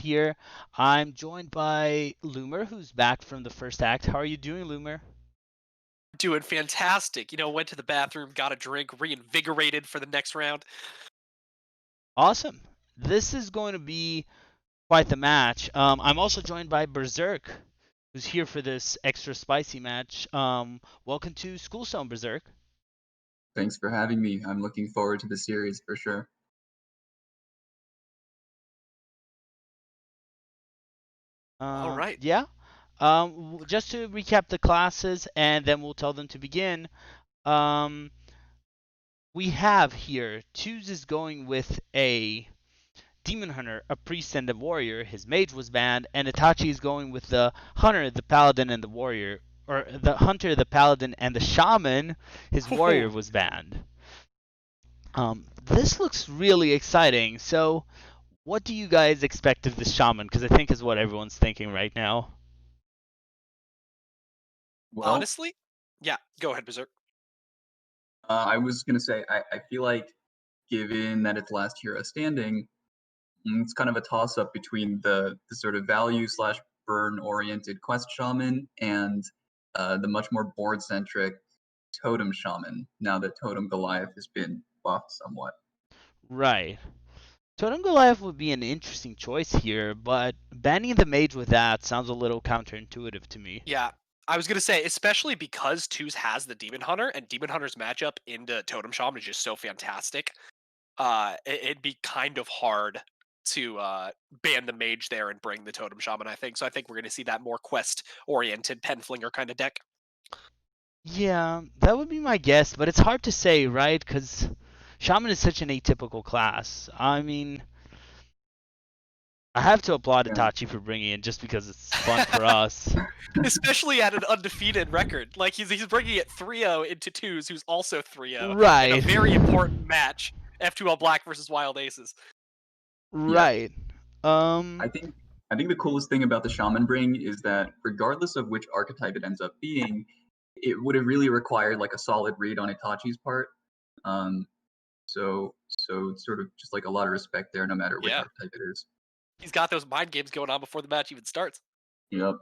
here. I'm joined by LotusKnight, who's back from the first act. How are you doing, LotusKnight? Doing fantastic. Went to the bathroom, got a drink, reinvigorated for the next round. Awesome. This is going to be quite the match. I'm also joined by BZRK, who's here for this extra spicy match. Welcome to Schoolstone, BZRK. Thanks for having me. I'm looking forward to the series for sure. All right. Yeah. Just to recap the classes, and then we'll tell them to begin. Um, we have here Tues is going with a Demon Hunter, a Priest, and a Warrior. His Mage was banned, and Itachi is going with the Hunter, the Paladin, and the Warrior. Or the Hunter, the Paladin, and the Shaman. His Warrior was banned. This looks really exciting. So, what do you guys expect of the Shaman? Because I think is what everyone's thinking right now. Well, Honestly, yeah. Go ahead, Berserk. I was going to say, I feel like given that it's last hero standing, it's kind of a toss-up between the sort of value/burn-oriented quest shaman and the much more board-centric totem shaman, now that Totem Goliath has been buffed somewhat. Right. Totem Goliath would be an interesting choice here, but banning the Mage with that sounds a little counterintuitive to me. Yeah. I was gonna say, especially because Tues has the Demon Hunter, and Demon Hunter's matchup into Totem Shaman is just so fantastic. It'd be kind of hard to ban the mage there and bring the Totem Shaman, I think. So I think we're gonna see that more quest-oriented Penflinger kind of deck. Yeah, that would be my guess, but it's hard to say, right? Because Shaman is such an atypical class. I mean, I have to applaud Yeah. Itachi for bringing it just because it's fun for us. Especially at an undefeated record. Like he's bringing it 3-0 into Tues, who's also 3-0 in a Right. very important match. F2L Black versus Wild Aces. Yeah, Right. I think I think the coolest thing about the shaman bring is that regardless of which archetype it ends up being, it would have really required like a solid read on Itachi's part. Um, so it's sort of just like a lot of respect there, no matter which Yeah. archetype it is. He's got those mind games going on before the match even starts. Yep.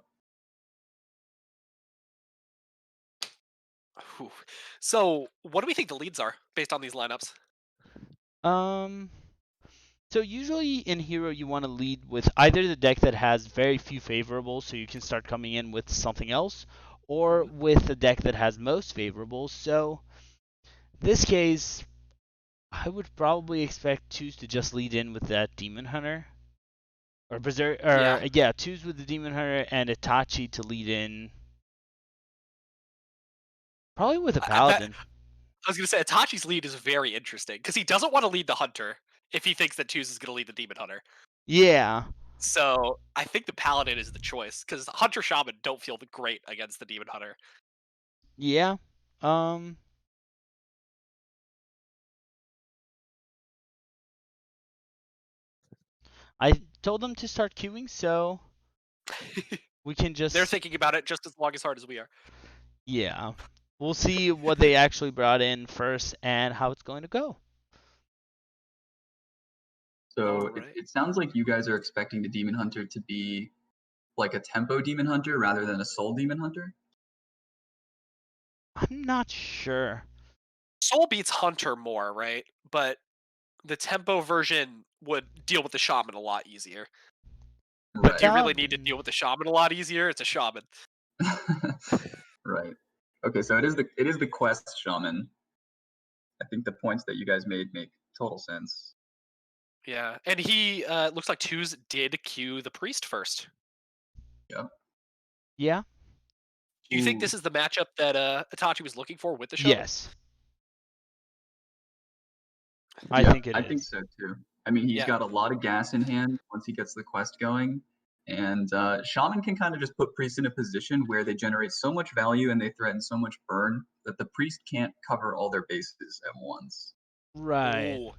Whew. So, what do we think the leads are based on these lineups? um so usually in Hero you want to lead with either the deck that has very few favorables so you can start coming in with something else, or Mhm. with the deck that has most favorables. So this case I would probably expect Tues to just lead in with that Demon Hunter. Or Berserk, Yeah. or yeah, Tues with the Demon Hunter and Itachi to lead in. Probably with a That Paladin. I was gonna say Itachi's lead is very interesting because he doesn't want to lead the Hunter if he thinks that Tues is gonna lead the Demon Hunter. Yeah. So I think the Paladin is the choice because Hunter Shaman don't feel great against the Demon Hunter. Yeah. Um I told them to start queuing, so we can They're just, thinking about it just as long as hard as we are. yeah. We'll see what they actually brought in first and how it's going to go. All So it, right. it sounds like you guys are expecting the demon hunter to be like a tempo demon hunter rather than a soul demon hunter. I'm not sure. Soul beats Hunter more, right? But the tempo version would deal with the Shaman a lot easier. But do Right. you really need to deal with the Shaman a lot easier? It's a Shaman. Right. Okay, so it is the quest shaman. I think the points that you guys made make total sense. Yeah, and he looks like Tues did queue the Priest first. Yep. Yeah. Do you think Ooh. this is the matchup that Itachi was looking for with the Shaman? Yes. I Yeah, think it I think is. so too. I mean, he's Yeah, got a lot of gas in hand once he gets the quest going, and shaman can kind of just put priests in a position where they generate so much value and they threaten so much burn that the priest can't cover all their bases at once. Right. ooh.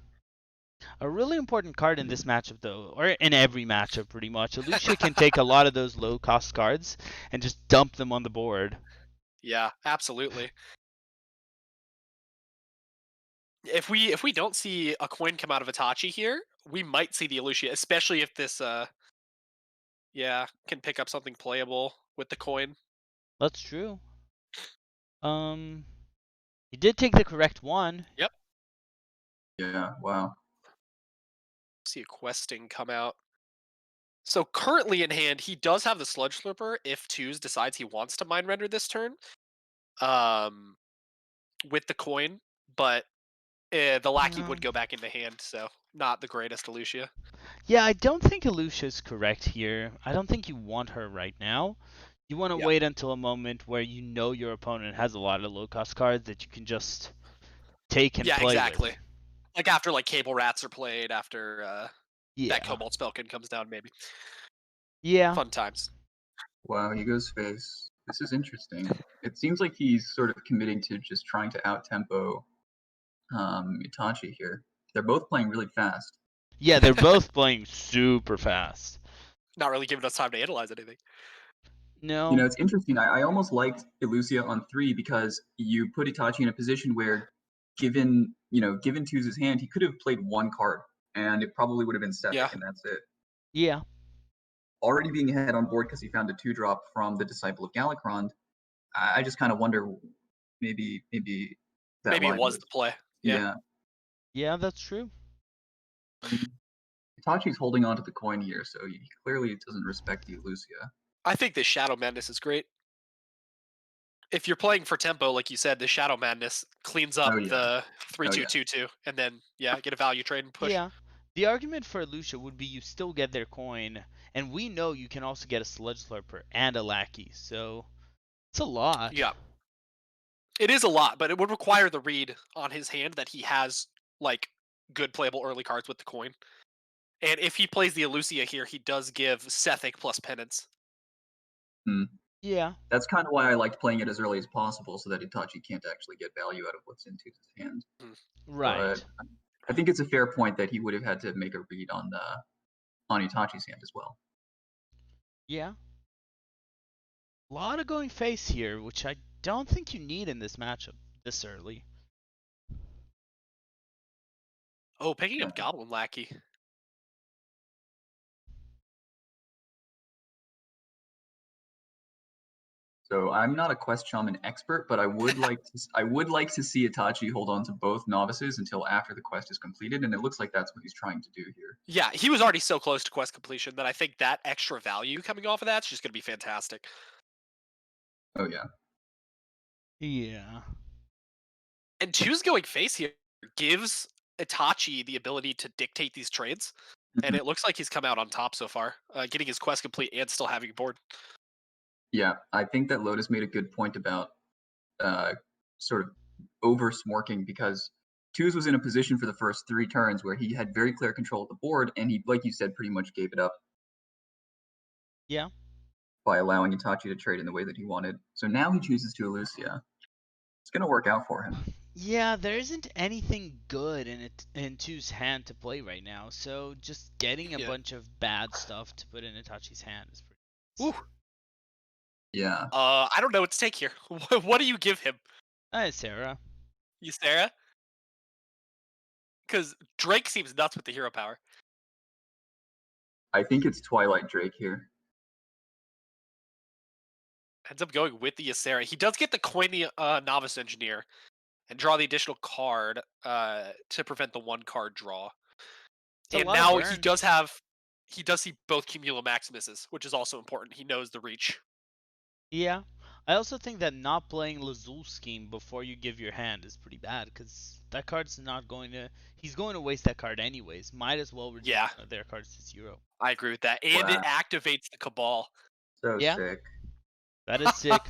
A really important card in this matchup, though, or in every matchup pretty much. Lucia can take a lot of those low cost cards and just dump them on the board. Yeah, absolutely. If we don't see a coin come out of Itachi here, we might see the Elucia, especially if this Yeah, can pick up something playable with the coin. That's true. You did take the correct one. Yep. Yeah, wow. See a questing come out. So currently in hand, he does have the Sludge Slurper if Tues decides he wants to mind render this turn. Um, with the coin, but the lackey Yeah. would go back into hand, so not the greatest Lucia. Yeah, I don't think Alicia's correct here. I don't think you want her right now. You want to Yeah. wait until a moment where you know your opponent has a lot of low cost cards that you can just take and Yeah, play exactly. with. Like after like Cable Rats are played, after that Yeah. Cobalt Spellkin comes down, maybe. Yeah. Fun times. Wow, he goes face. This is interesting. It seems like he's sort of committing to just trying to out-tempo Itachi here. They're both playing really fast. Yeah, they're both playing super fast. Not really giving us time to analyze anything. You know, No. it's interesting. I almost liked Elucia on 3 because you put Itachi in a position where, given Tues' hand, he could have played one card, and it probably would have been Yeah. Sethic, and that's it. Yeah. Already being ahead on board because he found a 2-drop from the Disciple of Galakrond, I just kind of wonder, maybe that Maybe it line was was, the play. Yeah. yeah. Yeah, that's true. Itachi's holding on to the coin here, so he clearly doesn't respect the Elucia. I think this Shadow Madness is great. If you're playing for tempo, like you said, the Shadow Madness cleans up Oh yeah, the oh yeah. 3-2-2-2, and then get a value trade and push. Yeah. The argument for Lucia would be you still get their coin, and we know you can also get a Sludge Slurper and a Lackey, so it's a lot. Yeah. It is a lot, but it would require the read on his hand that he has like good playable early cards with the coin. And if he plays the Elucia here, he does give Sethic plus Penance. Hmm. Yeah. That's kind of why I liked playing it as early as possible, so that Itachi can't actually get value out of what's in Tues' hand. Mm. But Right. I think it's a fair point that he would have had to make a read on Itachi's hand as well. Yeah. A lot of going face here, which I don't think you need in this matchup this early. Oh, picking Yeah. up Goblin Lackey. So I'm not a Quest Shaman expert, but I would like to see Itachi hold on to both novices until after the quest is completed, and it looks like that's what he's trying to do here. Yeah, he was already so close to quest completion that I think that extra value coming off of that's just going to be fantastic. Oh yeah. Yeah. And Tues going face here gives Itachi the ability to dictate these trades, and Mhm. it looks like he's come out on top so far, getting his quest complete and still having a board. Yeah, I think that Lotus made a good point about sort of over smorking, because Tues was in a position for the first 3 turns where he had very clear control of the board, and he, like you said, pretty much gave it up Yeah. by allowing Itachi to trade in the way that he wanted. So now he chooses to Elucia. It's going to work out for him. Yeah, there isn't anything good in Tu's hand to play right now, so just getting a Yeah. bunch of bad stuff to put in Itachi's hand is pretty Woo. Yeah. I don't know what to take here. What do you give him, nice. Sarah. Ysera? Because Drake seems nuts with the hero power. I think it's Twilight Drake here. Ends up going with the Ysera. He does get the coin the Novice Engineer and draw the additional card to prevent the 1-card draw. It's a And lot of now burn. he does see both Cumulo Maximuses, which is also important. He knows the reach. Yeah. I also think that not playing Lazul Scheme before you give your hand is pretty bad, because that card's not going to... He's going to waste that card anyways. Might as well reduce Yeah, their cards to 0. I agree with that. And it Wow. activates the Cabal. So Yeah, sick. that is sick.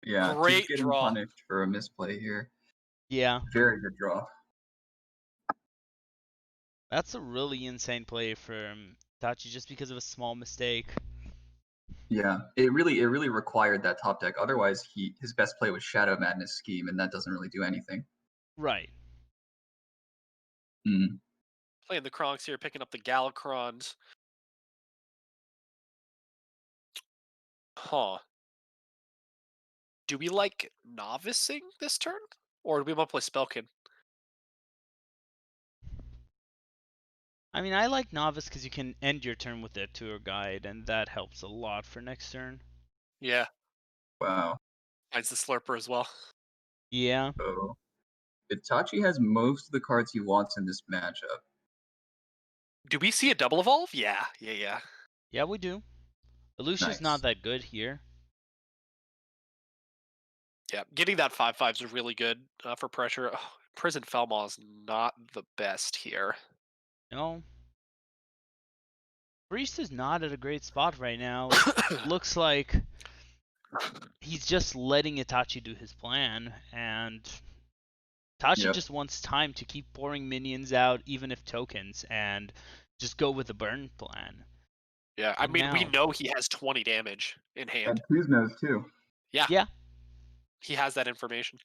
Yeah, Tues Great getting draw. punished for a misplay here. Yeah, Very good draw. that's a really insane play from Tachi just because of a small mistake. Yeah, it really required that top deck. Otherwise, his best play was Shadow Madness Scheme, and that doesn't really do anything. Right. Mm. Playing the Kronks here, picking up the Galakrons. Huh. Do we like Novicing this turn? Or do we want to play Spellkin? I mean, I like Novice because you can end your turn with a tour guide, and that helps a lot for next turn. Yeah, Wow. finds the Slurper as well. Yeah. So Itachi has most of the cards he wants in this matchup. Do we see a double evolve? Yeah. Yeah, we do. Alucia's not Nice. that good here. Yeah, getting that 5/5 is really good for pressure. Oh, Prison Felmaw is not the best here. No. Priest is not at a great spot right now. It looks like he's just letting Itachi do his plan, and Itachi Yep. just wants time to keep pouring minions out, even if tokens, and just go with the burn plan. Yeah, I And mean, we now, know he has 20 damage in hand. And Tues knows too. yeah, He has that information.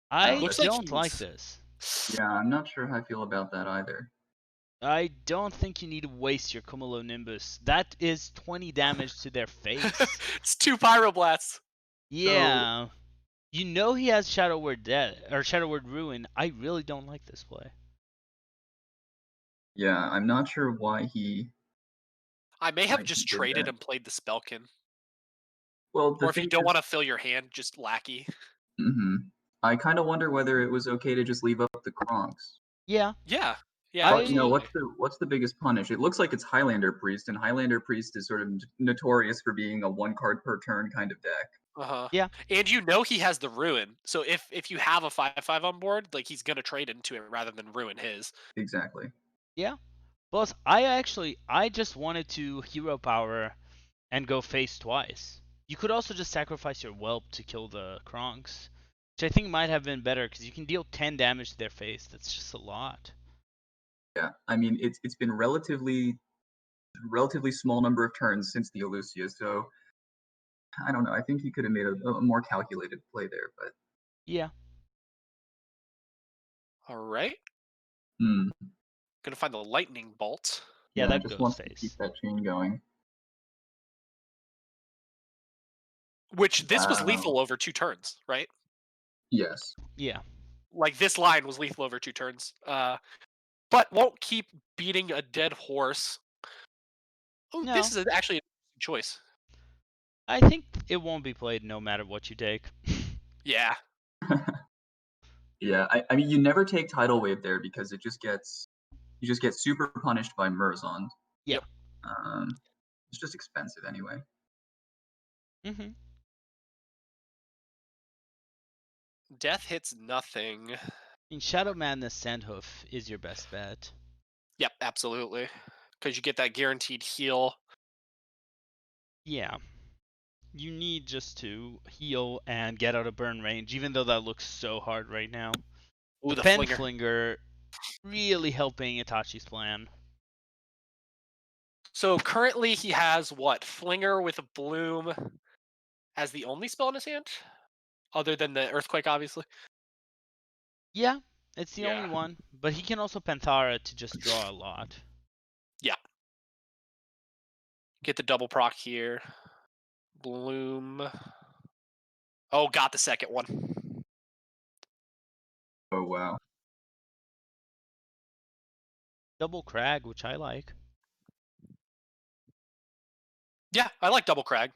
I Looks like don't like he's- this. Yeah, I'm not sure how I feel about that either. I don't think you need to waste your Cumulonimbus. That is 20 damage to their face. It's 2 Pyroblasts. Yeah. You know he has Shadow Word Death or Shadow Word Ruin. I really don't like this play. Yeah, I'm not sure why he. I may have Why he just did traded that. and played the Spellkin. Well, the Or if you thing don't is, want to fill your hand, just Lackey. I kind of wonder whether it was okay to just leave up the Kronks. Yeah. Yeah, But you know, absolutely. what's the biggest punish? It looks like it's Highlander Priest, and Highlander Priest is sort of notorious for being a one card per turn kind of deck. Uh-huh. Yeah. And you know he has the Ruin. So if you have a 5/5 on board, like he's gonna trade into it rather than ruin his. Exactly. Yeah. Plus, I just wanted to hero power and go face twice. You could also just sacrifice your whelp to kill the Kronks, which I think might have been better because you can deal 10 damage to their face. That's just a lot. Yeah, I mean it's been relatively small number of turns since the Elucia, so I don't know. I think he could have made a more calculated play there, but Yeah. All right. hmm, Gonna find the lightning bolt. Yeah, yeah, that just goes wants to keep face. that chain going. Which this was Wow. lethal over 2 turns, right? Yes. Yeah. Like this line was lethal over 2 turns. But won't keep beating a dead horse. Oh, No, this is actually an interesting choice. I think it won't be played no matter what you take. Yeah. Yeah, I mean you never take Tidal Wave there because it just gets you just get super punished by Merzond. Yeah. Yep. It's just expensive anyway. Mm-hmm. Death hits nothing. I mean, Shadow Madness Sandhoof is your best bet. Yep, absolutely. Because you get that guaranteed heal. Yeah. You need just to heal and get out of burn range, even though that looks so hard right now. Ooh, The the Pen flinger. Flinger really helping Itachi's plan. So currently he has what? Flinger with a bloom as the only spell in his hand? Other than the Earthquake, obviously. Yeah, it's the only Yeah. one, but he can also Panthara to just draw a lot. Yeah. Get the double proc here. Bloom. Oh, got the second one. Oh wow. Double Crag, which I like. Yeah, I like double crag.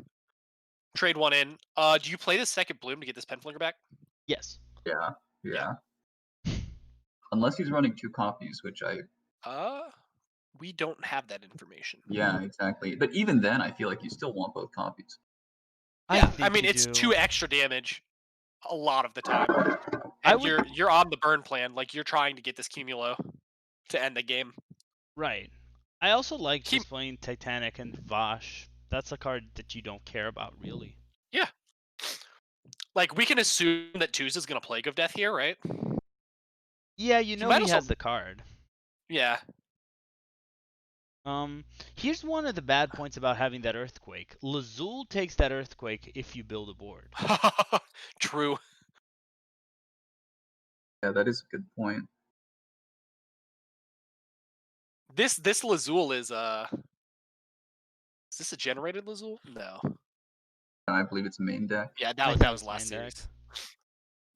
Trade one in. Do you play the second bloom to get this pen flinger back? Yes. Yeah. Yeah. Unless he's running 2 copies, which We don't have that information. yeah, exactly. But even then I feel like you still want both copies. Yeah, I think mean you it's do. 2 extra damage a lot of the time. I And would you're on the burn plan, like you're trying to get this cumulo to end the game. right. I also like He, just playing Titanic and Vash. That's a card that you don't care about really. yeah. Like we can assume that Tues is gonna Plague of Death here, right? Yeah, you He know might he also has the card. Yeah. Here's one of the bad points about having that Earthquake. Lazul takes that Earthquake if you build a board. True. Yeah, that is a good point. This Lazul is this a generated Lazul? No. I believe it's main deck. Yeah, I that think was it's last main deck. series.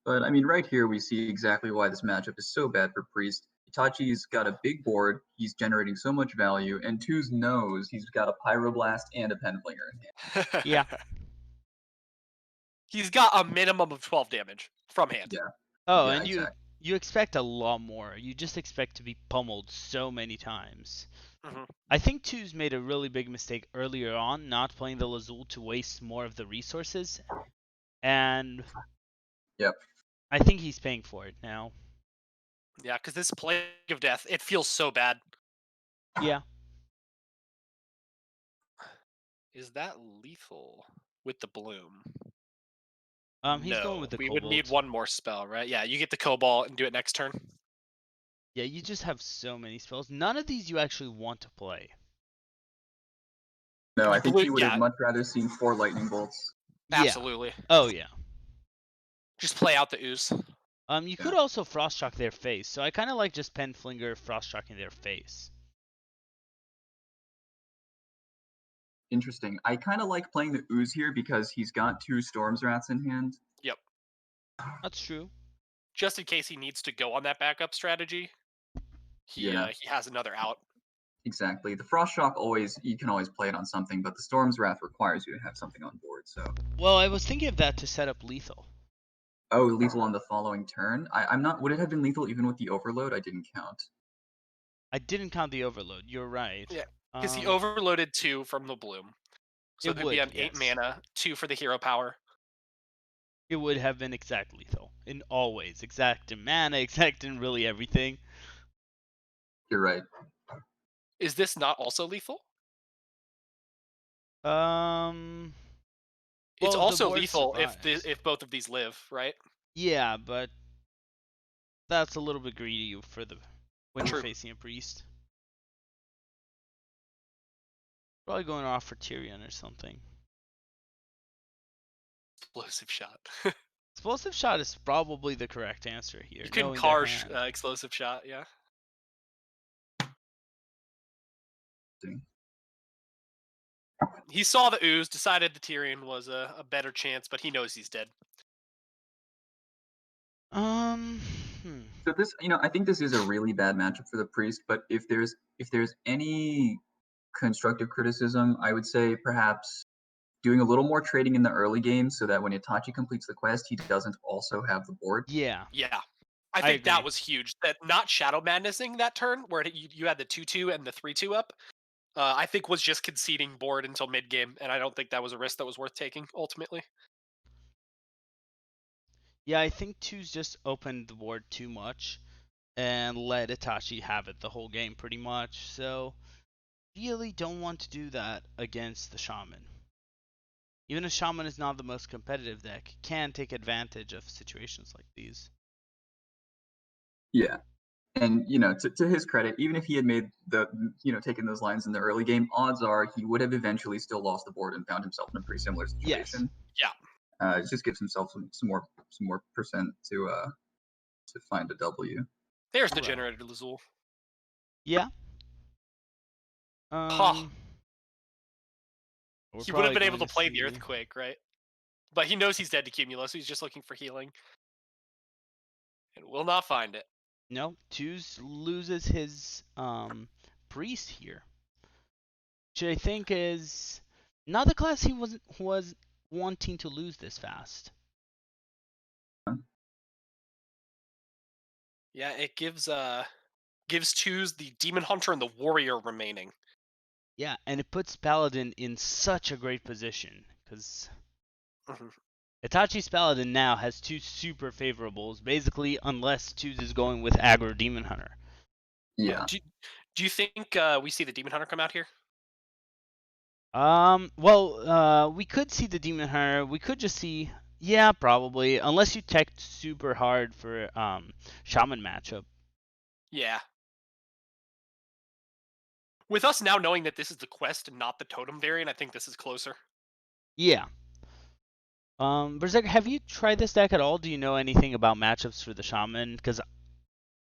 But I mean right here we see exactly why this matchup is so bad for Priest. Itachi's got a big board, he's generating so much value, and Tues knows he's got a Pyroblast and a Penflinger in hand. Yeah. He's got a minimum of 12 damage from hand. Yeah. Oh, Yeah, and exactly. you expect a lot more. You just expect to be pummeled so many times. Mhm. I think Tues made a really big mistake earlier on, not playing the Lazul to waste more of the resources, and Yep. I think he's paying for it now. Yeah, because this Plague of Death, it feels so bad. Yeah. Is that lethal with the Bloom? He's going No, with the we would need Cobalt. one more spell, right? Yeah, you get the Cobalt and do it next turn. Yeah, you just have so many spells. None of these you actually want to play. No, I You think blew- he would have yeah. much rather seen 4 lightning bolts. Yeah. Absolutely. Oh yeah. Just play out the ooze. You could also frost shock their face, so I kind of like just Penflinger frost shocking their face. Interesting. I kind of like playing the Ooze here because he's got 2 Storms Rats in hand. Yep. That's true. Just in case he needs to go on that backup strategy, he has another out. Exactly. The Frost Shock you can always play it on something, but the Storm's Wrath requires you to have something on board. So. Well, I was thinking of that to set up lethal. Oh, lethal on the following turn. I'm not. Would it have been lethal even with the Overload? I didn't count. I didn't count the overload. You're right. Yeah, because he overloaded 2 from the Bloom. So It it would be would, an 8 yes. mana, 2 for the hero power. It would have been exact lethal in all ways. Exact in mana, exact in really everything. You're right. Is this not also lethal? Well, It's the also board lethal survives. if both of these live, right? Yeah, but that's a little bit greedy for when True. you're facing a priest. Probably going off for Tyrion or something. Explosive shot. Explosive shot is probably the correct answer here. You can knowing their Karsh hand. explosive shot, yeah. He saw the ooze, decided the Tyrion was a better chance, but he knows he's dead. So this, I think this is a really bad matchup for the priest. But if there's any constructive criticism, I would say perhaps doing a little more trading in the early game so that when Itachi completes the quest, he doesn't also have the board. Yeah. Yeah. I I think that agree. was huge. That not Shadow Madnessing that turn, where you had the 2/2 and the 3/2 up, I think was just conceding board until mid game, and I don't think that was a risk that was worth taking ultimately. Yeah, I think Tues just opened the board too much and let Itachi have it the whole game pretty much. So really don't want to do that against the Shaman. Even if Shaman is not the most competitive deck, it can take advantage of situations like these. Yeah. And to his credit, even if he had made taken those lines in the early game, odds are he would have eventually still lost the board and found himself in a pretty similar situation. Yes. Yeah. It just gives himself some more percent to find a W. There's the Right. generated Lazul. Yeah. He would have been able to play the Earthquake, right? But he knows he's dead to Cumulus, so he's just looking for healing. And will not find it. No, Tues loses his priest here. Which I think is not the class he was wanting to lose this fast. Yeah, it gives Tues the Demon Hunter and the Warrior remaining. Yeah, and it puts Paladin in such a great position because Itachi's Paladin now has 2 super favorables, basically, unless Tues is going with aggro Demon Hunter. Yeah. Do you think we see the Demon Hunter come out here? Well, we could see the Demon Hunter. We could just see, yeah, probably, unless you tech super hard for Shaman matchup. Yeah. With us now knowing that this is the quest and not the totem variant, I think this is closer. Yeah. Berserker, have you tried this deck at all? Do you know anything about matchups for the Shaman? Because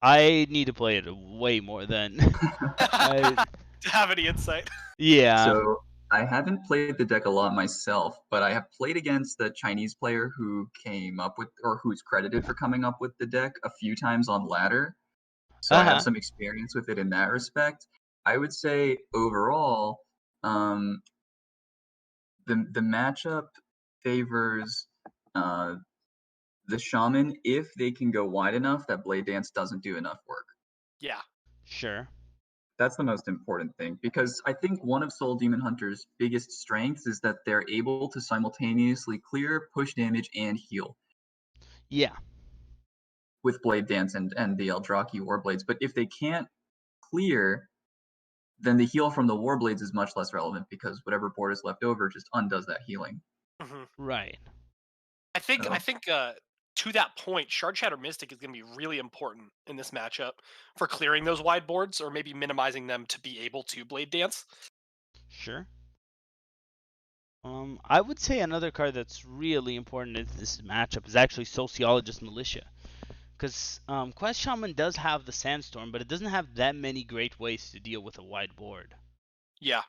I need to play it way more than To have any insight. Yeah. So I haven't played the deck a lot myself, but I have played against the Chinese player who came up with, or who's credited for coming up with the deck a few times on ladder. so I have Uh-huh. some experience with it in that respect. I would say overall, um, the matchup favors uh, the shaman if they can go wide enough that blade dance doesn't do enough work. Yeah. Sure. That's the most important thing because I think one of Soul Demon Hunter's biggest strengths is that they're able to simultaneously clear, push damage, and heal Yeah. with Blade Dance and the Eldraki Warblades. But if they can't clear, then the heal from the Warblades is much less relevant because whatever board is left over just undoes that healing. Hmm. Right. I think to that point, Shard Shatter Mystic is going to be really important in this matchup for clearing those wide boards or maybe minimizing them to be able to Blade Dance. Sure. I would say another card that's really important in this matchup is actually Sociologist Militia. Because Quest Shaman does have the Sandstorm, but it doesn't have that many great ways to deal with a wide board. Yeah.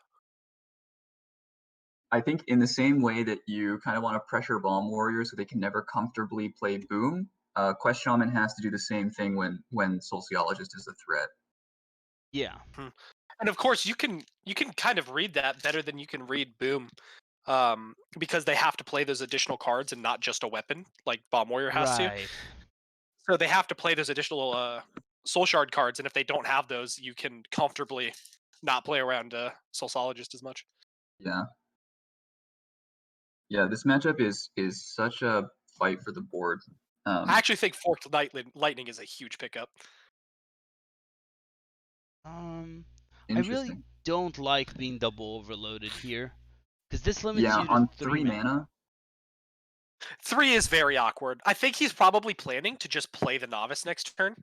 I think in the same way that you kind of want to pressure Bomb Warrior so they can never comfortably play Boom, Quest Shaman has to do the same thing when Sociologist is a threat. Yeah. Mhm. And of course, you can kind of read that better than you can read Boom, because they have to play those additional cards and not just a weapon like Bomb Warrior has to. Right. So they have to play those additional Soul Shard cards, and if they don't have those, you can comfortably not play around Soulsologist as much. Yeah. Yeah, this matchup is such a fight for the board. I actually think Forked Lightning is a huge pickup. Um, I really Interesting. don't like being double overloaded here. Because this limits Yeah, you to on 3 3 mana. mana. 3 is very awkward. I think he's probably planning to just play the Novice next turn.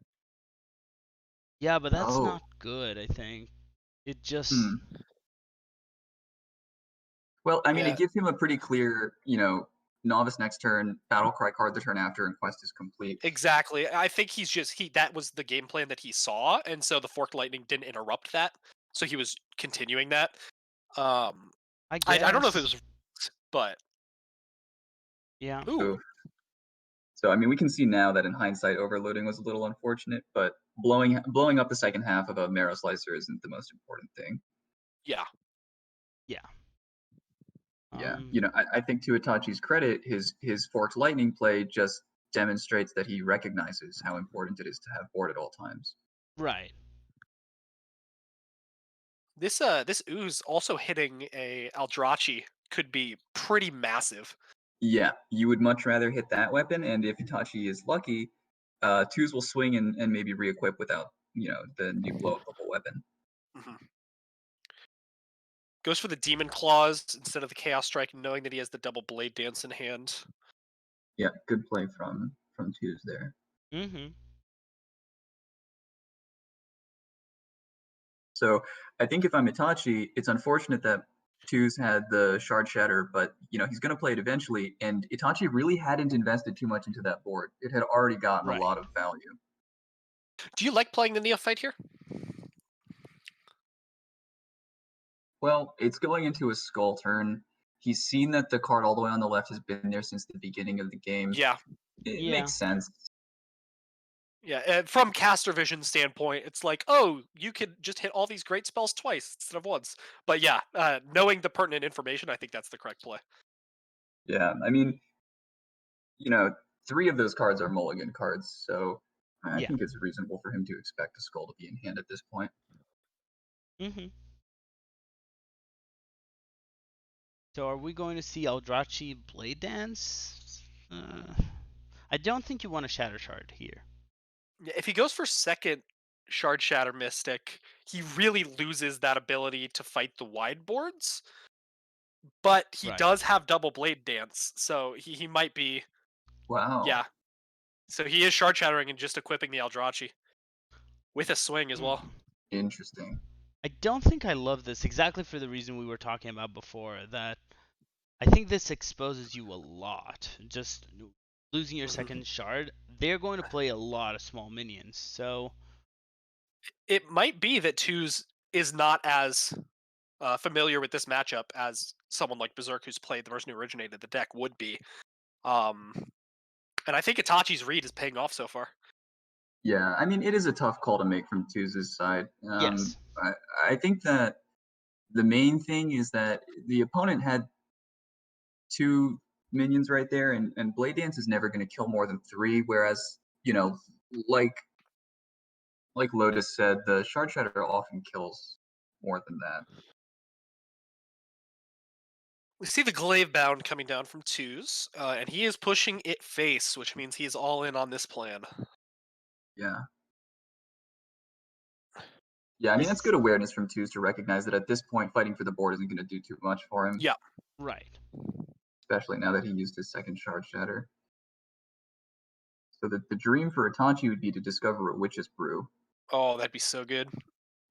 Yeah, but that's Oh, not good, I think. It just... hmm. Well, I mean, it Yeah, gives him a pretty clear, novice next turn, battle cry card the turn after, and quest is complete. exactly. I think he that was the game plan that he saw, and so the Forked Lightning didn't interrupt that. So he was continuing that. Um, I I don't know if it guess... was, but Yeah. ooh, So, so I mean, we can see now that in hindsight, overloading was a little unfortunate, but blowing up the second half of a marrow slicer isn't the most important thing. yeah. Yeah. Yeah, Um, I think to Itachi's credit, his forked lightning play just demonstrates that he recognizes how important it is to have board at all times. right. This ooze also hitting a Aldrachi could be pretty massive. Yeah, you would much rather hit that weapon, and if Itachi is lucky, Tues will swing and maybe re-equip without, the new blow up level weapon. Mhm. Goes for the Demon Claws instead of the Chaos Strike, knowing that he has the double Blade Dance in hand. Yeah, good play from Tues there. Mm-hmm. So I think if I'm Itachi, it's unfortunate that Tues had the Shard Shatter, but he's going to play it eventually. And Itachi really hadn't invested too much into that board; it had already gotten a Right. lot of value. Do you like playing the Neophyte here? Well, it's going into a skull turn. He's seen that the card all the way on the left has been there since the beginning of the game. Yeah, It Yeah. makes sense. yeah. From caster vision standpoint, it's like, oh, you could just hit all these great spells twice instead of once. But yeah, knowing the pertinent information, I think that's the correct play. Yeah, I mean, you know, 3 of those cards are mulligan cards, so I Yeah. think it's reasonable for him to expect a skull to be in hand at this point. Mm-hmm. So are we going to see Eldrachi Blade Dance? I don't think you want a Shatter Shard here. Yeah, if he goes for second Shard Shatter Mystic, he really loses that ability to fight the wide boards. But he Right. does have double Blade Dance, so he might be, Wow, yeah. So he is Shard Shattering and just equipping the Eldrachi with a swing as well. Hmm. interesting. I don't think I love this exactly for the reason we were talking about before, that I think this exposes you a lot. Just losing your Mhm. second shard, they're going to play a lot of small minions. So, It might be that Tues is not as familiar with this matchup as someone like Berserk, who's played the version who originated the deck, would be. Um, and I think Itachi's read is paying off so far. Yeah, I mean, it is a tough call to make from Tues' side. Yes. I think that the main thing is that the opponent had 2 minions right there, and Blade Dance is never going to kill more than 3, whereas, like Lotus said, the Shard Shatter often kills more than that. We see the Glaive Bound coming down from Tues, and he is pushing it face, which means he is all in on this plan. Yeah. Yeah, I mean, that's good awareness from Tues to recognize that at this point, fighting for the board isn't going to do too much for him. Yeah. Right. Especially now that he used his second Shard Shatter. So the dream for Itachi would be to discover a Witch's Brew. Oh, that'd be so good.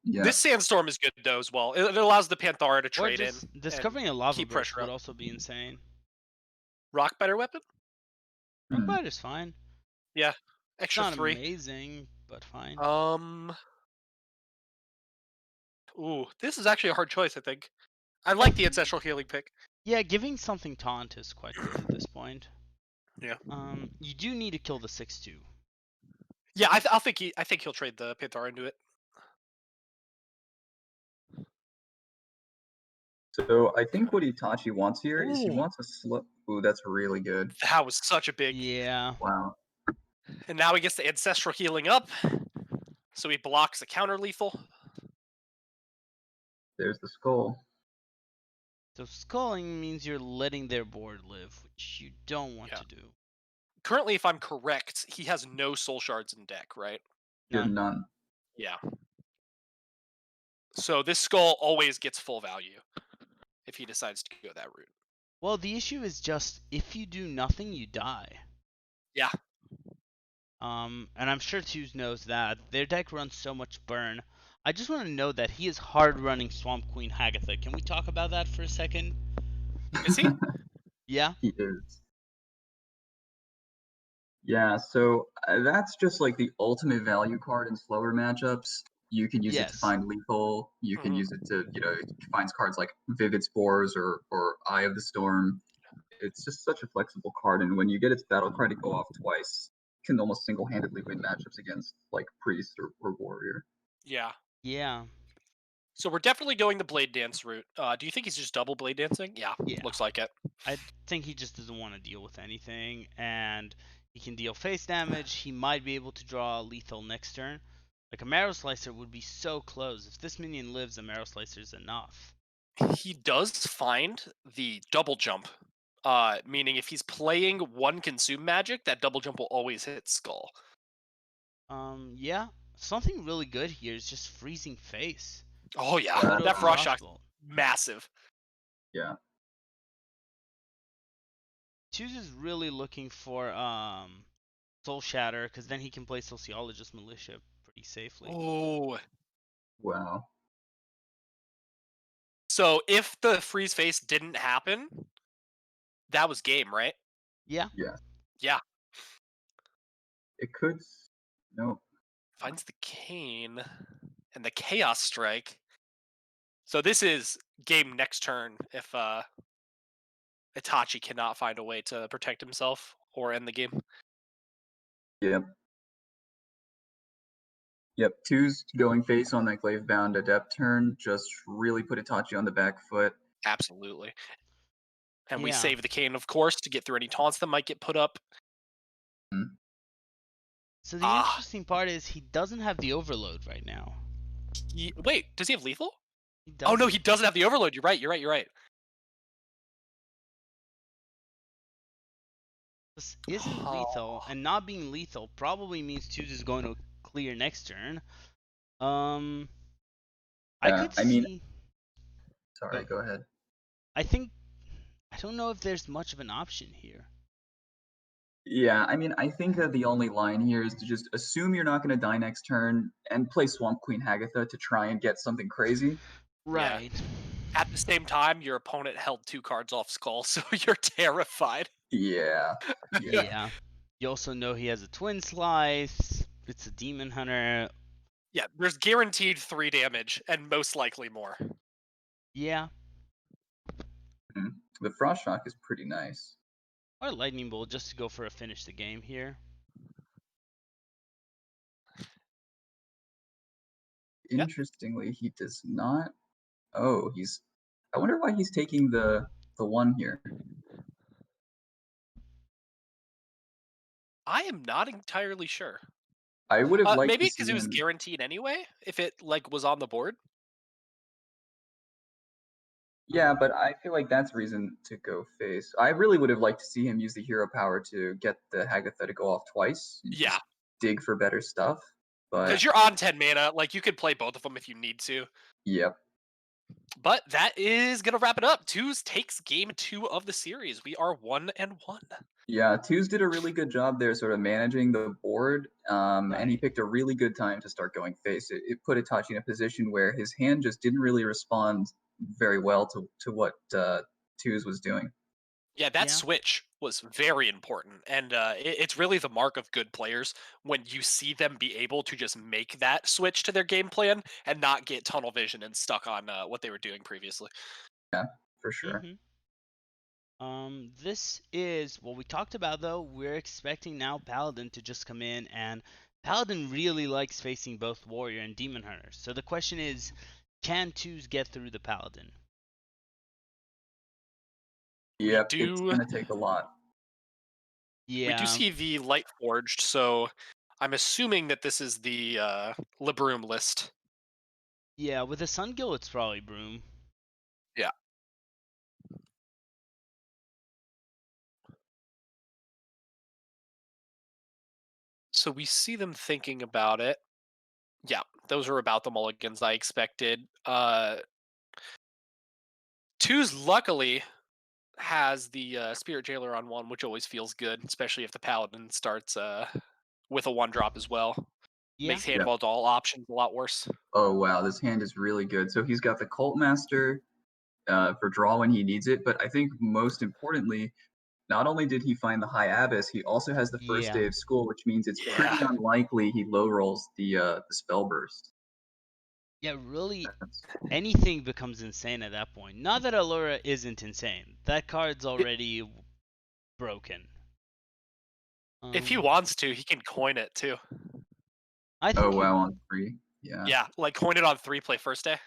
Yeah. This Sandstorm is good though as well. It allows the Panthara to Or trade in. just discovering a lava keep burst pressure would up. also be insane. Rock better weapon? Rock Biter's fine. Yeah. It's Extra not 3. amazing, but fine. Ooh, this is actually a hard choice, I think. I like the Ancestral Healing pick. Yeah, giving something taunt is quite good at this point. Yeah. You do need to kill the 6/2. Yeah, I think he'll trade the Panthara into it. So I think what Itachi wants here is he Ooh. wants a slow. Ooh, that's really good. That was such a big. Yeah. Wow. And now he gets the Ancestral Healing up. So he blocks a counter lethal. There's the skull. So sculling means you're letting their board live, which you don't want to do. Currently, if I'm correct, he has no soul shards in deck, right? None. Yeah. So this skull always gets full value if he decides to go that route. Well, the issue is just if you do nothing, you die. Yeah. And I'm sure Tues knows that. Their deck runs so much burn. I just want to know that he is hard running Swamp Queen Hagatha. Can we talk about that for a second? Is he? Yeah? He is. Yeah, so that's just like the ultimate value card in slower matchups. You can use it to Yes. find lethal. You can use it to, it finds cards like Vivid Spores or Eye of the Storm. It's just such a flexible card, and when you get its battle card to go off twice, you can almost single-handedly win matchups against like Priest or Warrior. Yeah. Yeah. So we're definitely going the Blade Dance route. Do you think he's just double Blade Dancing? Yeah. Looks like it. I think he just doesn't want to deal with anything, and he can deal face damage. He might be able to draw lethal next turn. Like a Marrow Slicer would be so close. If this minion lives, a Marrow Slicer is enough. He does find the double jump, meaning if he's playing one consume magic, that double jump will always hit skull. Yeah. Something really good here is just freezing face. Oh yeah, that frost shock Frostbolt. massive. Yeah. Tues is really looking for Soul Shatter, because then he can play Sociologist Militia pretty safely. Oh. Wow. So if the freeze face didn't happen, that was game, right? Yeah. Yeah. Yeah. It could. No. Finds the Cane and the Chaos Strike. So this is game next turn if Itachi cannot find a way to protect himself or end the game. Yep. Yep. Tues going face on that Glaive Bound Adept turn just really put Itachi on the back foot. Absolutely. And we Yeah. save the Cane, of course, to get through any taunts that might get put up. So the interesting part is he doesn't have the Overload right now. Wait, does he have lethal? He doesn't. Oh no, he doesn't have the Overload. You're right. This isn't lethal, and not being lethal probably means Tues is going to clear next turn. I could see. Sorry, go ahead. I don't know if there's much of an option here. Yeah, I mean, I think that the only line here is to just assume you're not going to die next turn and play Swamp Queen Hagatha to try and get something crazy. Right. Yeah. At the same time, your opponent held 2 cards off Skull, so you're terrified. Yeah. Yeah. You also know he has a Twin Slice. It's a Demon Hunter. Yeah, there's guaranteed 3 damage, and most likely more. Yeah. The Frost Shock is pretty nice. Or Lightning Bolt just to go for a finish the game here. Yep. Interestingly, he does not. Oh, I wonder why he's taking the one here. I am not entirely sure. I would have liked Maybe to because see it was him. guaranteed anyway. If it like was on the board. Yeah, but I feel like that's reason to go face. I really would have liked to see him use the hero power to get the hypothetical off twice and Yeah, just dig for better stuff. But because you're on 10 mana. Like you could play both of them if you need to. yep. But that is gonna wrap it up. Tues takes game 2 of the series. We are 1-1. Yeah, Tues did a really good job there, sort of managing the board, and he Right. picked a really good time to start going face. It put Itachi in a position where his hand just didn't really respond very well to what Tues was doing. Yeah, that Yeah. switch was very important, and it's really the mark of good players when you see them be able to just make that switch to their game plan and not get tunnel vision and stuck on what they were doing previously. Yeah, for sure. Mhm. This is what we talked about though. We're expecting now Paladin to just come in, and Paladin really likes facing both Warrior and Demon Hunter. So the question is, can Tues get through the Paladin? We Yep, it's do gonna take a lot. we do Yeah. see the Light Forged, so I'm assuming that this is the Libroom list. Yeah, with the Sun Gill, it's probably Broom. Yeah. So we see them thinking about it. Yeah, those are about the mulligans I expected. Tues luckily has the Spirit Jailer on one, which always feels good, especially if the Paladin starts with a one drop as well. Yeah. Makes Yep. handball all options a lot worse. Oh wow, this hand is really good. So he's got the Cult Master for draw when he needs it, but I think most importantly, not only did he find the High Abyss, he also has the first Yeah. day of school, which means it's Yeah. pretty unlikely he low rolls the spell burst. Yeah, really That's, anything becomes insane at that point. Not that Allura isn't insane. That card's already broken. If he Um, wants to, he can coin it too. I oh think wow, on 3. Yeah. Yeah, like coin it on 3 play first day.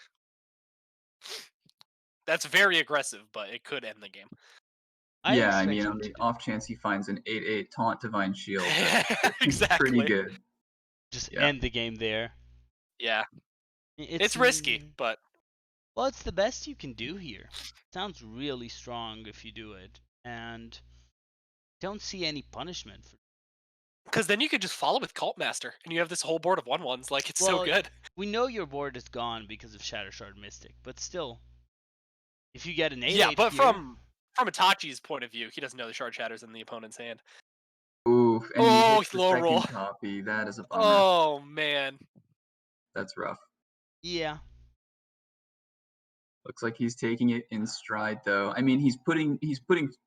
That's very aggressive, but it could end the game. I Yeah, I expect mean, him on to the do off chance he finds an 8/8 taunt divine shield, that's pretty Exactly. good. just Yeah. end the game there. Yeah. It's It's risky, but well, it's the best you can do here. Sounds really strong if you do it, and don't see any punishment for. because then you could just follow with Cult Master, and you have this whole board of 1/1s. Like it's so Well, good. we know your board is gone because of Shatter Shard Mystic, but still, if you get an Yeah, 8/8 but here, from Itachi's point of view, he doesn't know the Shard Shatter's in the opponent's hand. Oof, and he Oh, hits the low roll. second copy. That is a bummer. Oh man. That's rough. yeah, Looks like he's taking it in stride, though. I mean, he's putting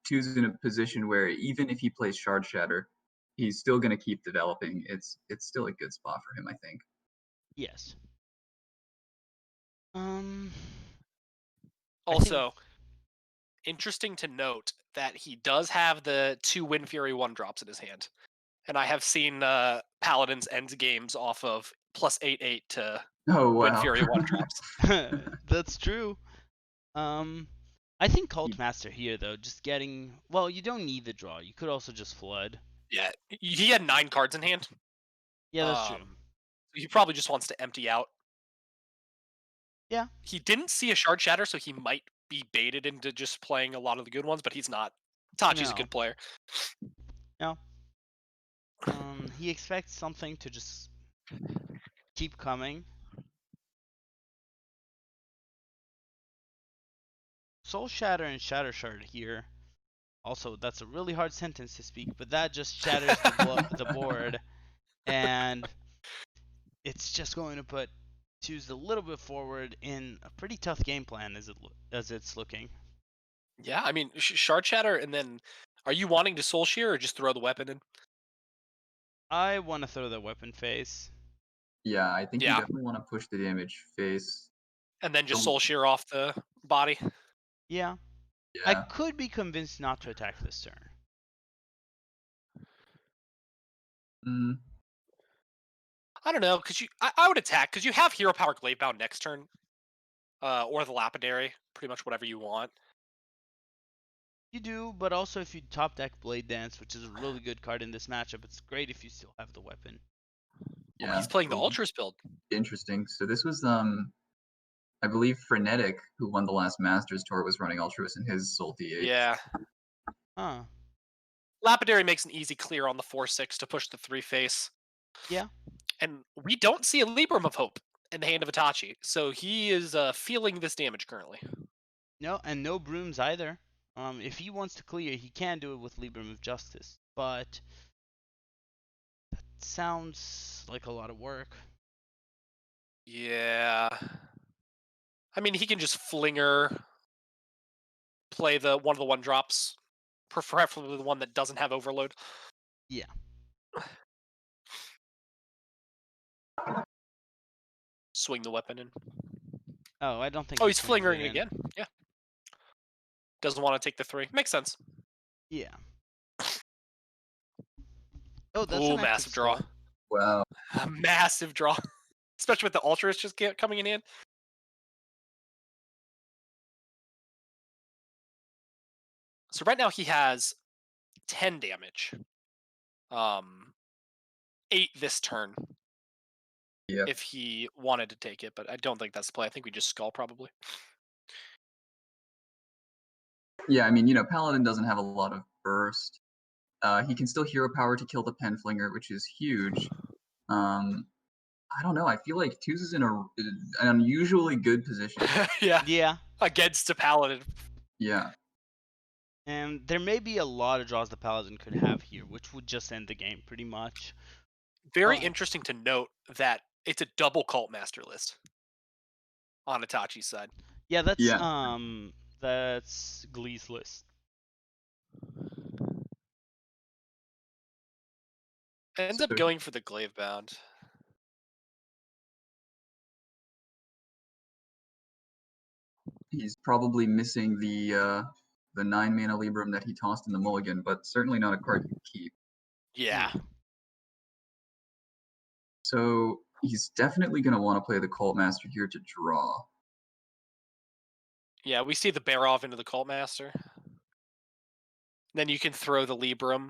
Tues in a position where even if he plays Shard Shatter, he's still going to keep developing. It's still a good spot for him, I think. yes. Um, I think Also, interesting to note that he does have the 2 Wind Fury 1-drops in his hand. And I have seen Paladins end games off of +8/8 to Oh Wind wow. Fury 1-drops. that's true. I think Cult He- Master here though, just getting well, you don't need the draw. You could also just flood. Yeah, he had 9 cards in hand. Yeah, that's true. He probably just wants to empty out. Yeah. He didn't see a Shard Shatter, so he might be baited into just playing a lot of the good ones, but he's not. Tachi's a No. good player. No. He expects something to just keep coming. Soul Shatter and Shatter Shard here. Also, that's a really hard sentence to speak, but that just shatters the board, and it's just going to put Tues a little bit forward in a pretty tough game plan as it's looking. Yeah, I mean, Shard Shatter, and then are you wanting to Soul Shear or just throw the weapon in? I want to throw the weapon face. Yeah, I think you Yeah, definitely want to push the damage face. and then just The- Soul Shear off the body. Yeah. I Yeah. could be convinced not to attack this turn. Mm, I don't know, because I would attack, because you have Hero Power Glavebound next turn. Or the Lapidary, pretty much whatever you want. You do, but also if you top deck Blade Dance, which is a really good card in this matchup, it's great if you still have the weapon. Oh, he's playing the Ultras build. Interesting. So this was I believe Frenetic, who won the last Masters tour, was running Ultras in his Soul D8. Yeah. Huh. Lapidary makes an easy clear on the 4/6 to push the 3-face. Yeah. And we don't see a Libram of Hope in the hand of Itachi, so he is feeling this damage currently. No, and no brooms either. If he wants to clear, he can do it with Libram of Justice, but that sounds like a lot of work. Yeah. I mean, he can just flinger, play one of the 1-drops, preferably the one that doesn't have overload. Yeah. Swing the weapon in. Oh, I don't think. Oh, he he's swings flingering it in. again. Yeah. Doesn't want to take the 3. Makes sense. Yeah. Oh, that's Ooh, an active massive draw. skull. Wow. A massive draw. Especially with the Ultras just coming in. So right now he has 10 damage. 8 this turn. Yeah. If he wanted to take it, but I don't think that's the play. I think we just skull probably. Yeah, I mean, Paladin doesn't have a lot of burst. He can still hero power to kill the Penflinger, which is huge. I don't know. I feel like Tues is in an unusually good position. Yeah. Yeah. Against a Paladin. Yeah. And there may be a lot of draws the Paladin could have here, which would just end the game pretty much. Very interesting to note that it's a double Cult Master list on Itachi's side. Yeah, that's Yeah. that's Glee's list. Ends up going for the Glavebound. He's probably missing the 9-mana Libram that he tossed in the mulligan, but certainly not a card you keep. Yeah. So he's definitely going to want to play the Cult Master here to draw. Yeah, we see the Barov into the Cult Master. Then you can throw the Libram.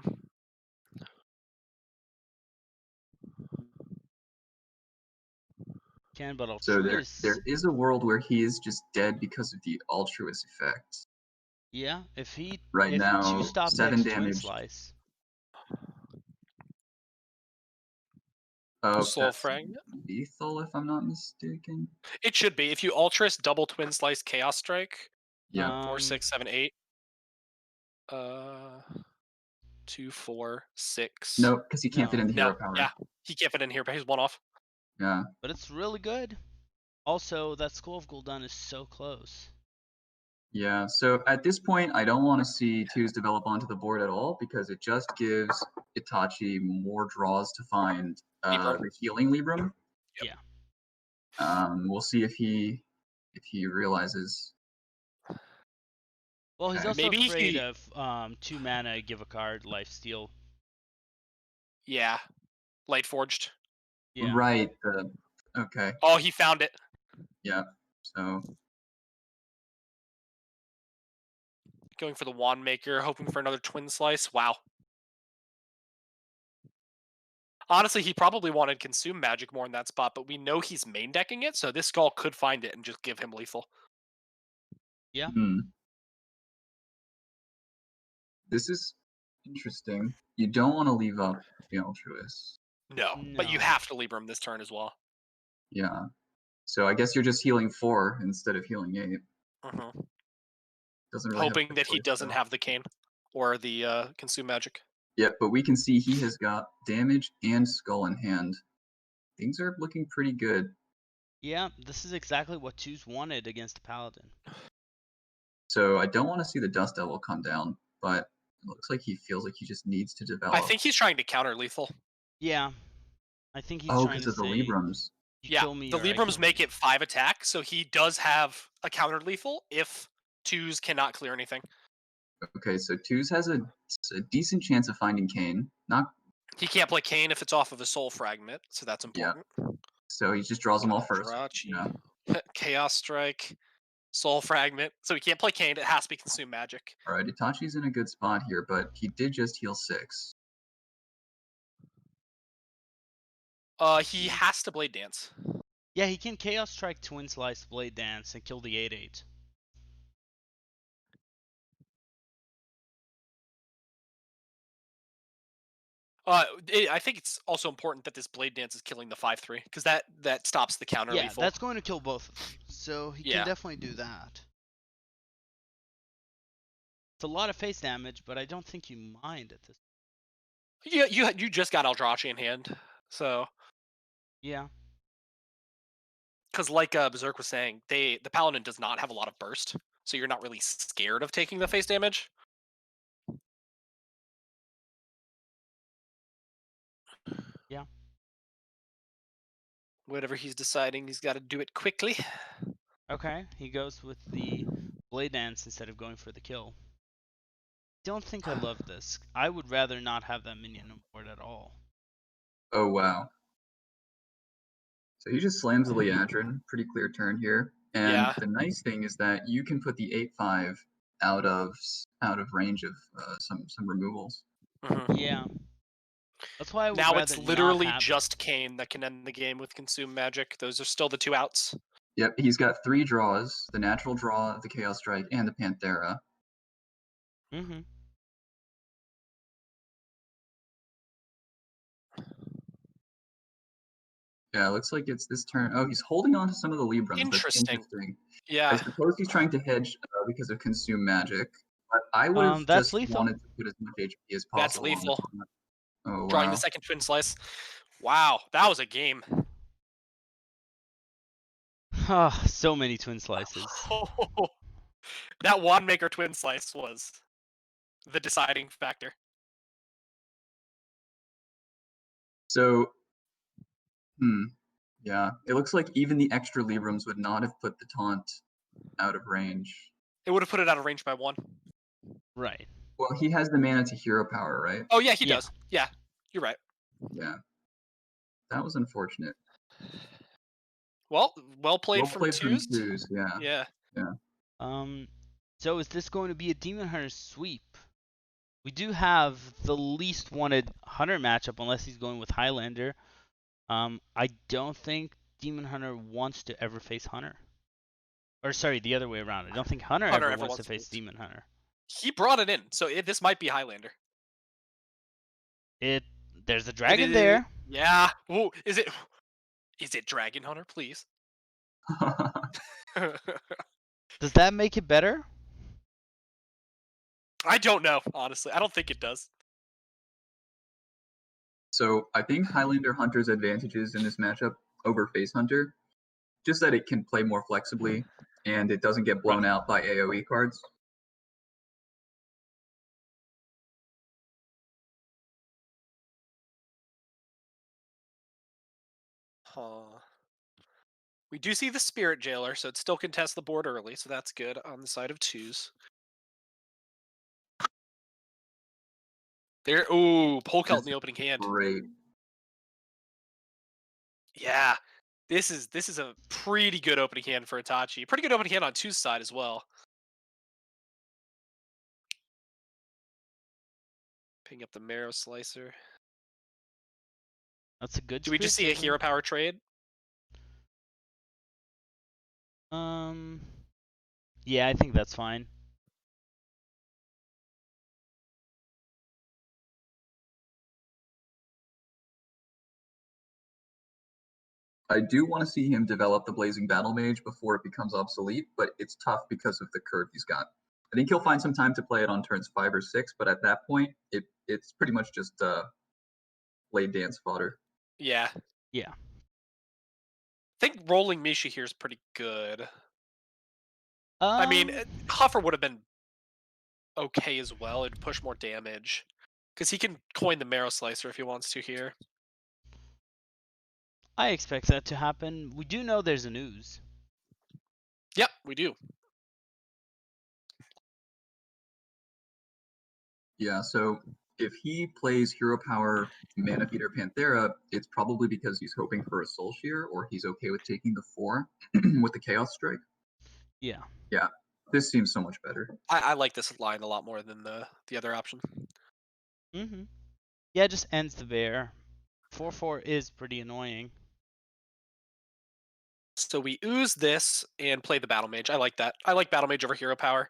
Can, but So Altruis. there is a world where he is just dead because of the Altruis effect. Yeah, if he Right if now, 2 stop 7 decks Twin damage. Slice. Oh, Soul that's Fragment. lethal, if I'm not mistaken. It should be. If you Ultras double Twin Slice Chaos Strike. Yeah. 4, 6, 7, 8. 2, 4, 6. No, because he can't fit No. in the hero power. Yeah, he can't fit in here, but he's 1 off. Yeah. But it's really good. Also, that Skull of Gul'dan is so close. Yeah, so at this point, I don't want to see Tues develop onto the board at all because it just gives Itachi more draws to find Libram. the healing Libram. Yep. Yeah. We'll see if he realizes. Well, he's Okay. also Maybe afraid he- of 2 mana, give a card, lifesteal. Yeah. Light Forged. Yeah. Right. Okay. Oh, he found it. Yeah. So Going for the Wand Maker, hoping for another Twin Slice. Wow. Honestly, he probably wanted Consume Magic more in that spot, but we know he's main decking it, so this Skull could find it and just give him lethal. Yeah. This is interesting. You don't want to leave up the Altruis. No, but you No. have to Libram this turn as well. Yeah. So I guess you're just healing 4 instead of healing 8. Mm-hmm. Doesn't really Hoping have a that he choice, doesn't though. have the Cane or the Consume Magic. Yeah, but we can see he has got damage and skull in hand. Things are looking pretty good. Yeah, this is exactly what Tues wanted against the Paladin. So I don't want to see the Dust Devil come down, but it looks like he feels like he just needs to develop. I think he's trying to counter lethal. Yeah. I think he's Oh, trying because to of the say, Librams. you Yeah, kill me the or I Librams kill make you. it 5 attack, so he does have a counter lethal if Tues cannot clear anything. Okay, so Tues has a decent chance of finding Kane. Not He can't play Kane if it's off of a Soul Fragment, so that's important. So he just draws them all first. Itachi. You know? Chaos Strike, Soul Fragment. So he can't play Kane. It has to be Consume Magic. All right, Itachi's in a good spot here, but he did just heal 6. He has to Blade Dance. Yeah, he can Chaos Strike, Twin Slice, Blade Dance, and kill the 8/8. I think it's also important that this Blade Dance is killing the 5/3 because that stops the counter Yeah, lethal. that's going to kill both of them. So he can definitely do that. It's a lot of face damage, but I don't think you mind at this. Yeah, you just got Eldrachi in hand, so Yeah. because like Berserk was saying, the Paladin does not have a lot of burst, so you're not really scared of taking the face damage. Yeah. Whatever he's deciding, he's got to do it quickly. Okay, he goes with the Blade Dance instead of going for the kill. Don't think I love this. I would rather not have that minion on board at all. Oh, wow. So he just slams the Liadrin. Pretty clear turn here. And Yeah. the nice thing is that you can put the 8/5 out of range of some removals. Mhm. Yeah. That's why I would Now rather it's not literally have just Kane that can end the game with Consume Magic. Those are still the 2 outs. Yep, he's got 3 draws: the natural draw, the Chaos Strike, and the Panthera. it. Mm-hmm. Yeah, it looks like it's this turn. Oh, he's holding on to some of the Librams. That's Interesting. interesting. I Yeah. suppose he's trying to hedge because of Consume Magic. But I would have That's just lethal. wanted to put as much HP as That's possible on this lethal. one. Oh, Drawing wow. the second Twin Slice. Wow, that was a game. Ah, so many Twin Slices. That Wandmaker Twin Slice was the deciding factor. So, yeah, it looks like even the extra Librams would not have put the taunt out of range. It would have put it out of range by 1. Right. Well, he has the mana to hero power, right? Oh yeah, he Yeah. does. Yeah, you're right. Yeah. That was unfortunate. Well played Well from played from Tues. Tues, yeah. Yeah. So is this going to be a Demon Hunter sweep? We do have the least wanted Hunter matchup unless he's going with Highlander. I don't think Demon Hunter wants to ever face Hunter. Or sorry, the other way around. I don't think Hunter ever wants to face Demon Hunter. He brought it in, so this might be Highlander. There's a dragon there. Yeah. Ooh, is it Dragon Hunter, please? Does that make it better? I don't know, honestly. I don't think it does. So I think Highlander Hunter's advantages in this matchup over Face Hunter, just that it can play more flexibly and it doesn't get blown out by AoE cards. We do see the Spirit Jailer, so it still contests the board early, so that's good on the side of Tues. There, ooh, Polkelt in the opening hand. Great. Yeah, this is a pretty good opening hand for Itachi. Pretty good opening hand on Tues' side as well. Picking up the Marrow Slicer. That's a good. Do we just see a hero power trade? Yeah, I think that's fine. I do want to see him develop the Blazing Battle Mage before it becomes obsolete, but it's tough because of the curve he's got. I think he'll find some time to play it on turns 5 or 6, but at that point, it's pretty much just Blade Dance fodder. Yeah. Yeah. I think rolling Misha here is pretty good. I mean, Huffer would have been okay as well. It'd push more damage. Because he can coin the Marrow Slicer if he wants to here. I expect that to happen. We do know there's an ooze. Yep, we do. Yeah, so if he plays Hero Power Mana Feeder Panthera, it's probably because he's hoping for a Soul Shear, or he's okay with taking the 4 with the Chaos Strike. Yeah. Yeah, this seems so much better. I like this line a lot more than the other option. Mm-hmm. Yeah, it just ends the bear. 4/4 is pretty annoying. So we ooze this and play the Battle Mage. I like that. I like Battle Mage over Hero Power.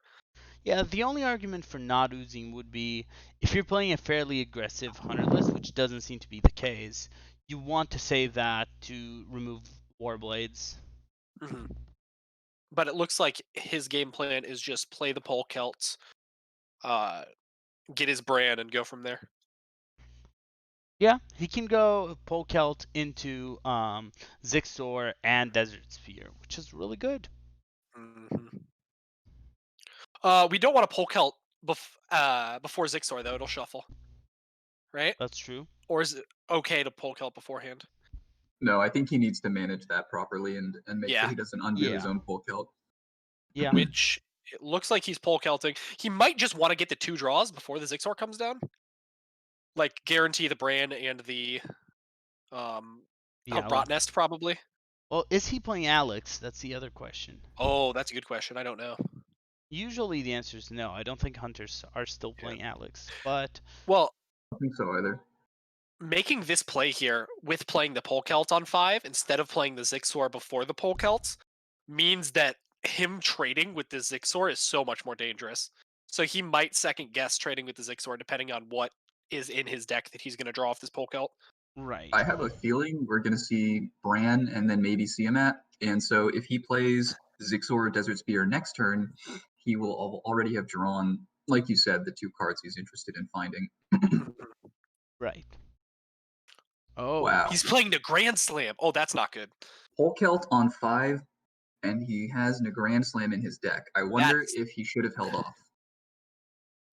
Yeah, the only argument for not oozing would be if you're playing a fairly aggressive hunter list, which doesn't seem to be the case, you want to save that to remove Warblades. Mm-hmm. But it looks like his game plan is just play the Pole Celts, get his brand, and go from there. Yeah, he can go Polkelt into Zixor and Desert Sphere, which is really good. Mm-hmm. We don't want to Pole Celt before Zixor, though. It'll shuffle. Right? That's true. Or is it okay to Pole Celt beforehand? No, I think he needs to manage that properly and make sure he doesn't undo his own Pole Celt. Yeah. Which it looks like he's Pole Celting. He might just want to get the 2 draws before the Zixor comes down. Like guarantee the brand and the Rot Nest probably. Well, is he playing Alex? That's the other question. Oh, that's a good question. I don't know. Usually the answer is no. I don't think hunters are still playing Alex, but well, I don't think so either. Making this play here with playing the Pole Celt on 5 instead of playing the Zixor before the Pole Celts means that him trading with the Zixor is so much more dangerous. So he might second guess trading with the Zixor depending on what is in his deck that he's going to draw off this Pole Celt. Right. I have a feeling we're going to see Bran and then maybe Siamat. And so if he plays Zixor or Desert Spear next turn, he will already have drawn, like you said, the 2 cards he's interested in finding. Right. Oh. Wow. He's playing the Grand Slam. Oh, that's not good. Pole Celt on 5, and he has a Grand Slam in his deck. I wonder if he should have held off.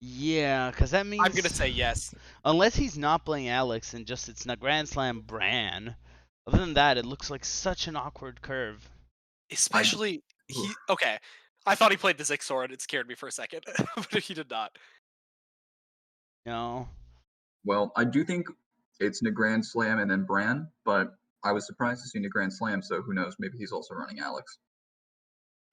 Yeah, because that means I'm gonna say yes. Unless he's not playing Alex and just it's not Grand Slam Bran. Other than that, it looks like such an awkward curve. Especially okay. I thought he played the Zixor and it scared me for a second, but he did not. No. Well, I do think it's a Grand Slam and then Bran, but I was surprised to see a Grand Slam, so who knows? Maybe he's also running Alex.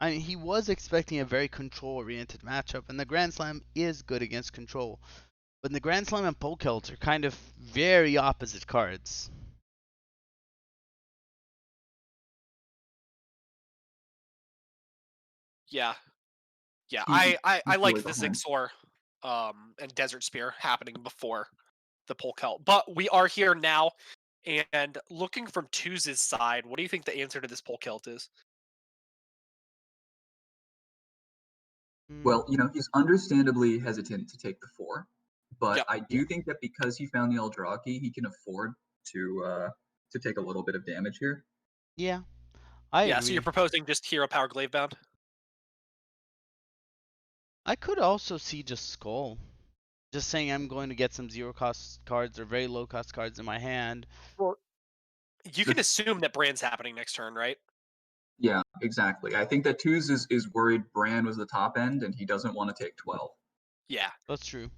I mean, he was expecting a very control-oriented matchup, and the Grand Slam is good against control. But the Grand Slam and Polkelt are kind of very opposite cards. Yeah. Yeah, I liked the Zixor and Desert Spear happening before the Pole Celt. But we are here now, and looking from Tues' side, what do you think the answer to this Pole Celt is? Well, he's understandably hesitant to take the 4, but Yep. I do think that because he found the Eldrazi, he can afford to take a little bit of damage here. Yeah, I agree. So you're proposing just Hero Power Glavebound? I could also see just Skull. Just saying I'm going to get some 0-cost cards or very low-cost cards in my hand. Well, you can assume that Bran's happening next turn, right? Yeah, exactly. I think that Tues is worried Bran was the top end, and he doesn't want to take 12. Yeah. That's true.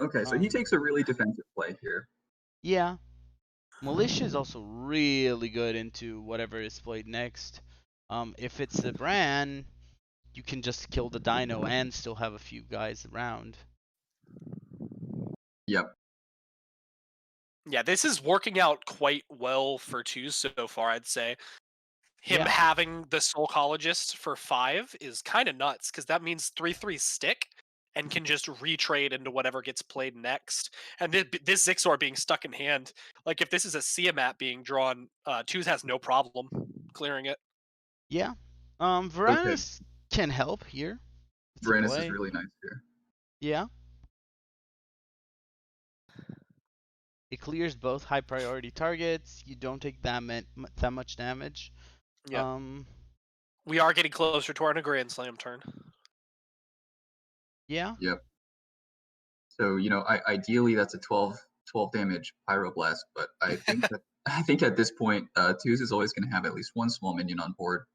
Okay, so he takes a really defensive play here. Yeah. Militia is also really good into whatever is played next. If it's the Bran, you can just kill the Dino and still have a few guys around. Yep. Yeah, this is working out quite well for Tues so far, I'd say. Him having the Soulcologist for 5 is kind of nuts, because that means 3/3 stick and can just retrade into whatever gets played next. And this Zixor being stuck in hand, like if this is a Siamat being drawn, Tues has no problem clearing it. Yeah. Varanus can help here. Varanus is really nice here. Yeah. It clears both high priority targets. You don't take that much damage. Yeah. We are getting closer to our Grand Slam turn. Yeah. Yep. So ideally that's a 12 damage Pyroblast, but I think that at this point, Tues is always going to have at least one small minion on board.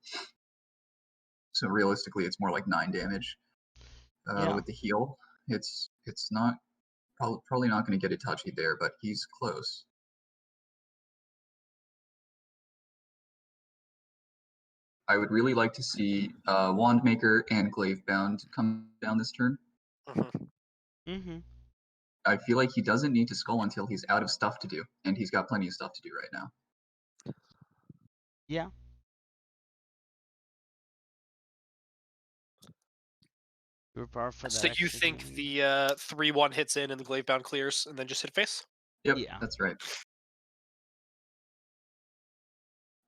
So realistically, it's more like 9 damage with the heal. It's not probably not going to get Itachi there, but he's close. I would really like to see Wandmaker and Glavebound come down this turn. Mhm. Mm-hmm. I feel like he doesn't need to skull until he's out of stuff to do, and he's got plenty of stuff to do right now. Yeah. Your power for that So you extra think healing. the 3/1 hits in and the Glavebound clears, and then just hit face? Yep, Yeah. that's right.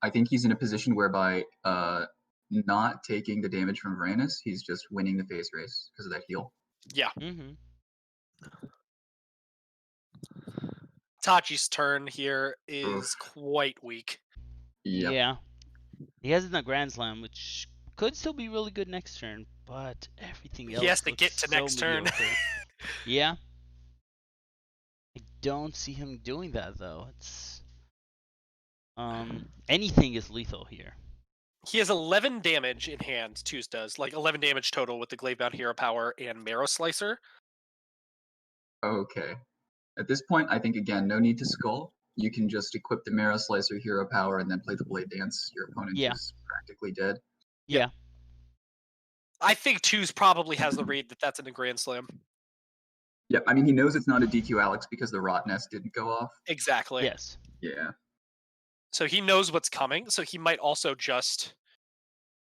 I think he's in a position whereby not taking the damage from Varanus, he's just winning the face race because of that heal. Yeah. Mm-hmm. Tachi's turn here Oof. is quite weak. Yep. Yeah. He has it in the Grand Slam, which could still be really good next turn, but everything else He has to looks get to so next turn. mediocre. Yeah. I don't see him doing that though. It's anything is lethal here. He has 11 damage in hand, Tues does. Like 11 damage total with the Glavebound Hero Power and Marrow Slicer. Okay. At this point, I think, again, no need to skull. You can just equip the Marrow Slicer hero power and then play the Blade Dance. Your opponent Yeah. is practically dead. Yeah. I think Tues probably has the read that that's in a Grand Slam. Yep, I mean, he knows it's not a DQ Alex because the Rot Nest didn't go off. Exactly. Yes. Yeah. So he knows what's coming. So he might also just.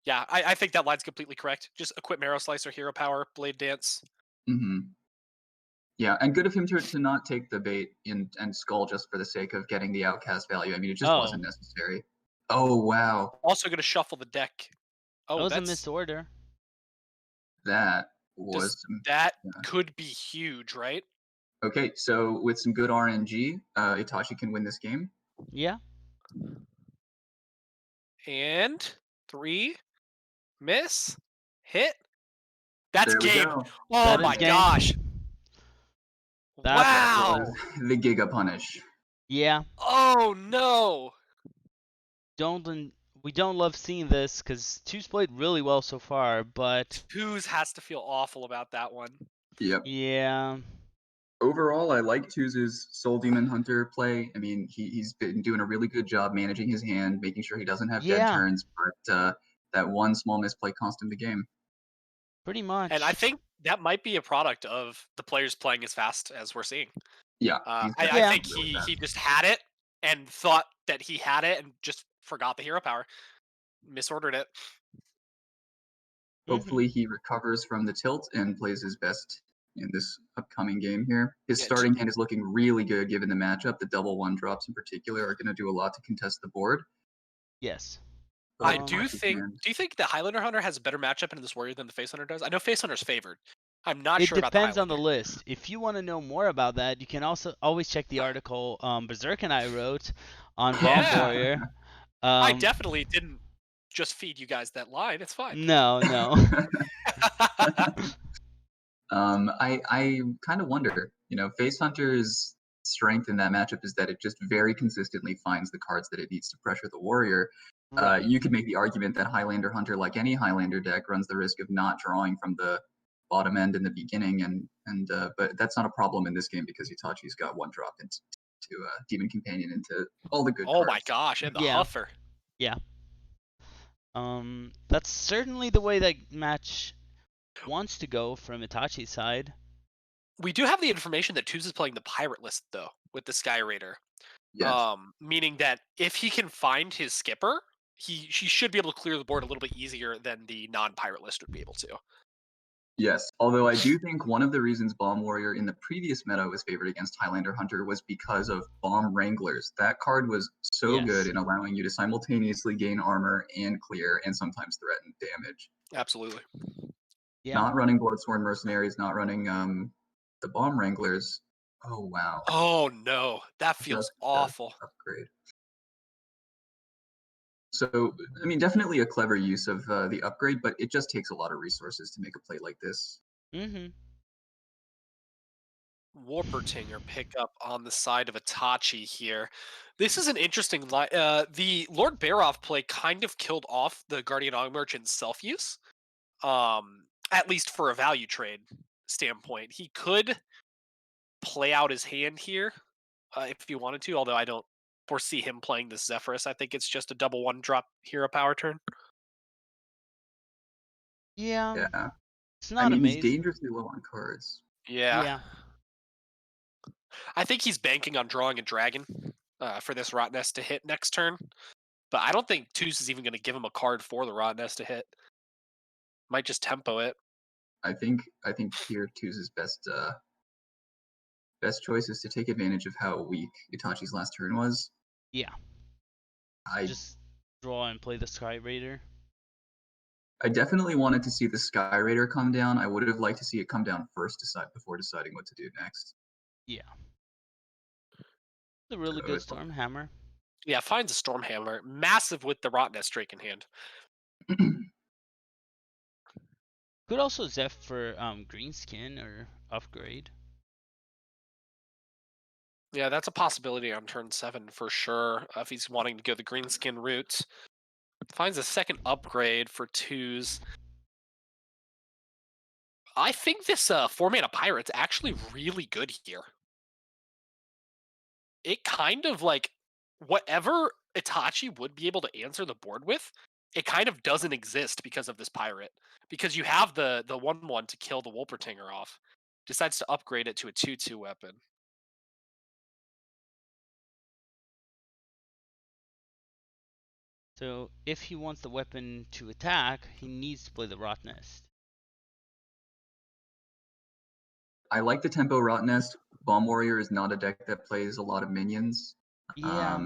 Yeah, I think that line's completely correct. Just equip Marrow Slicer, Hero Power, Blade Dance. Mm-hmm. Yeah, and good of him to not take the bait and skull just for the sake of getting the outcast value. I mean, it just wasn't necessary. Oh, wow. Also going to shuffle the deck. Oh, That was a that's misorder. That was that yeah. could be huge, right? Okay, so with some good RNG, Itachi can win this game. Yeah. And 3, miss, hit. That's There we game. go. Oh That my is game. gosh. That's That Wow. was the Giga Punish. Yeah. Oh no. We don't love seeing this because Tues played really well so far, but Tues has to feel awful about that one. Yep. yeah. Overall, I like Tues' Soul Demon Hunter play. I mean, he's been doing a really good job managing his hand, making sure he doesn't have dead Yeah. turns, but that one small misplay cost him the game. Pretty much. And I think that might be a product of the players playing as fast as we're seeing. Yeah. I Yeah. think he just had it and thought that he had it and just forgot the hero power. Misordered it. Hopefully he recovers from the tilt and plays his best in this upcoming game here. His Yeah, starting hand is looking really good given the matchup. The double one drops in particular are going to do a lot to contest the board. Yes. I Oh, do Itachi's think. hand. Do you think the Highlander Hunter has a better matchup in this warrior than the Face Hunter does? I know Face Hunter's favored. I'm not It sure about the depends on Highlander. the list. If you want to know more about that, you can also always check the article BZRK and I wrote on Bomb Yeah. Warrior. I definitely didn't just feed you guys that line. It's fine. No. I kind of wonder, Face Hunter's strength in that matchup is that it just very consistently finds the cards that it needs to pressure the warrior. Right. You could make the argument that Highlander Hunter, like any Highlander deck, runs the risk of not drawing from the bottom end in the beginning, but that's not a problem in this game because Itachi's got one drop into Demon Companion into all the good Oh cards. my gosh, and the Yeah. Huffer. Yeah. That's certainly the way that match wants to go from Itachi's side. We do have the information that Tues is playing the pirate list though with the Sky Raider. Yes. Meaning that if he can find his skipper, he should be able to clear the board a little bit easier than the non-pirate list would be able to. Yes, although I do think one of the reasons Bomb Warrior in the previous meta was favored against Highlander Hunter was because of Bomb Wranglers. That card was so good Yes. in allowing you to simultaneously gain armor and clear and sometimes threaten damage. Absolutely. Yeah. Not running Bloodsworn Mercenaries, not running the Bomb Wranglers. Oh, wow. Oh no, that feels Just awful. upgrade. So, I mean, definitely a clever use of the upgrade, but it just takes a lot of resources to make a play like this. Mm-hmm. Warpertinger pick up on the side of Itachi here. This is an interesting line. The Lord Baroff play kind of killed off the Guardian Og Merchant's self-use, at least for a value trade. standpoint. He could play out his hand here if he wanted to, although I don't foresee him playing this Zephyrus. I think it's just a double 1-drop hero power turn. Yeah, Yeah. it's I not mean, he's amazing. dangerously low on cards. Yeah. Yeah. I think he's banking on drawing a dragon for this Rot Nest to hit next turn. But I don't think Tues is even going to give him a card for the Rot Nest to hit. Might just tempo it. I think here Tues' best choice is to take advantage of how weak Itachi's last turn was. Yeah. I Just draw and play the Sky Raider. I definitely wanted to see the Sky Raider come down. I would have liked to see it come down first before deciding what to do next. Yeah. It's a really So good it's Stormhammer. Yeah, finds a Stormhammer. Massive with the Rot Nest Drake in hand. Could also Zeph for Greenskin or upgrade. Yeah, that's a possibility on turn 7 for sure. If he's wanting to go the Greenskin route. Finds a second upgrade for Tues. I think this 4-mana Pirate's actually really good here. It kind of like whatever Itachi would be able to answer the board with, it kind of doesn't exist because of this pirate. Because you have the 1/1 to kill the Wolpertinger off. Decides to upgrade it to a 2/2 weapon. So if he wants the weapon to attack, he needs to play the Rot Nest. I like the tempo Rot Nest. Bomb Warrior is not a deck that plays a lot of minions. Yeah.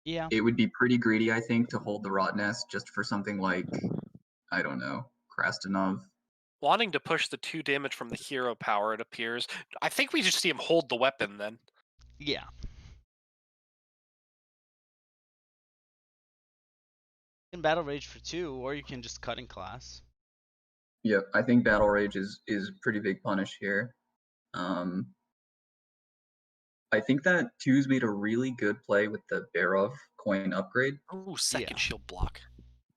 Yeah. It would be pretty greedy, I think, to hold the Rot Nest just for something like, I don't know, Krastanov. Wanting to push the 2 damage from the hero power, it appears. I think we just see him hold the weapon then. Yeah. You can Battle Rage for 2, or you can just cut in class. Yep, I think Battle Rage is pretty big punish here. I think that Tues made a really good play with the Barov coin upgrade. Ooh, second Yeah. shield block.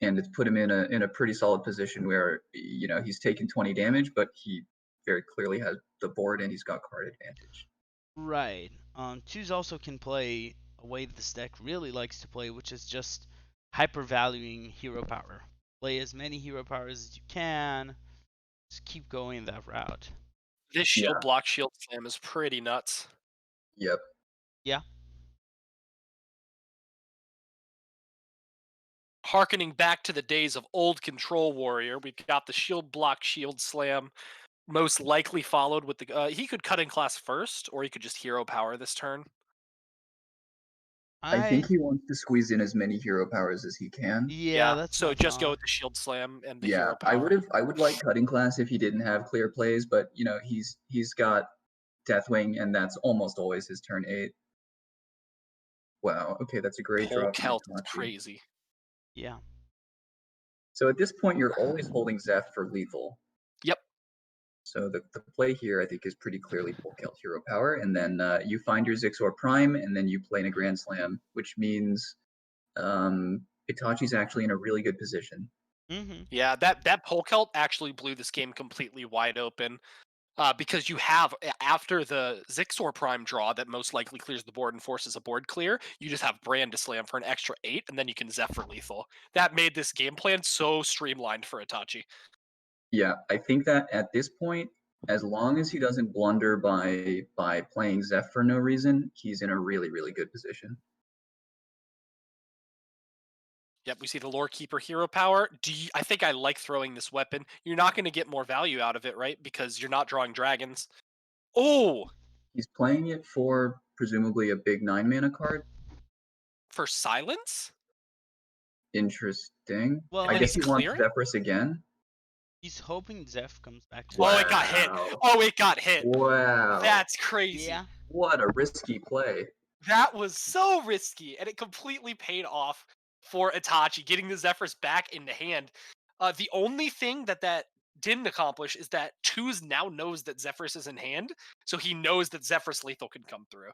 And it's put him in a pretty solid position where he's taken 20 damage, but he very clearly has the board and he's got card advantage. Right. Tues also can play a way that this deck really likes to play, which is just hyper-valuing hero power. Play as many hero powers as you can. Just keep going that route. This shield block, shield slam is pretty nuts. Yep. Yeah. Harkening back to the days of old Control Warrior, we've got the shield block, shield slam, most likely followed with the. He could cut in class first, or he could just hero power this turn. I think he wants to squeeze in as many hero powers as he can. Yeah, that's so my just go thought. with the shield slam and the Yeah, hero power. I would like cutting class if he didn't have clear plays, but he's got Deathwing, and that's almost always his turn 8. Wow, okay, that's a great draw. Polkelt is crazy. Yeah. So at this point, you're always holding Zeph for lethal. Yep. So the play here, I think, is pretty clearly Polkelt hero power, and then you find your Zixor Prime, and then you play in a Grand Slam, which means Itachi's actually in a really good position. Mm-hmm. Yeah, that Polkelt actually blew this game completely wide open. Because you have, after the Zixor Prime draw that most likely clears the board and forces a board clear, you just have Brand to slam for an extra 8, and then you can Zephyr lethal. That made this game plan so streamlined for Itachi. Yeah, I think that at this point, as long as he doesn't blunder by playing Zeph for no reason, he's in a really, really good position. Yep, we see the Lore Keeper hero power. I think I like throwing this weapon. You're not going to get more value out of it, right? Because you're not drawing dragons. Oh! He's playing it for presumably a big 9-mana card. For silence? Interesting. Well, I guess he wants clearing? Zephyrus again. He's hoping Zeph comes back to. Wow. Oh, it got hit. Oh, it got hit. Wow. That's crazy. Yeah. What a risky play. That was so risky, and it completely paid off for Itachi, getting the Zephyrs back into hand. The only thing that didn't accomplish is that Tues now knows that Zephyrus is in hand, so he knows that Zephyrus lethal can come through.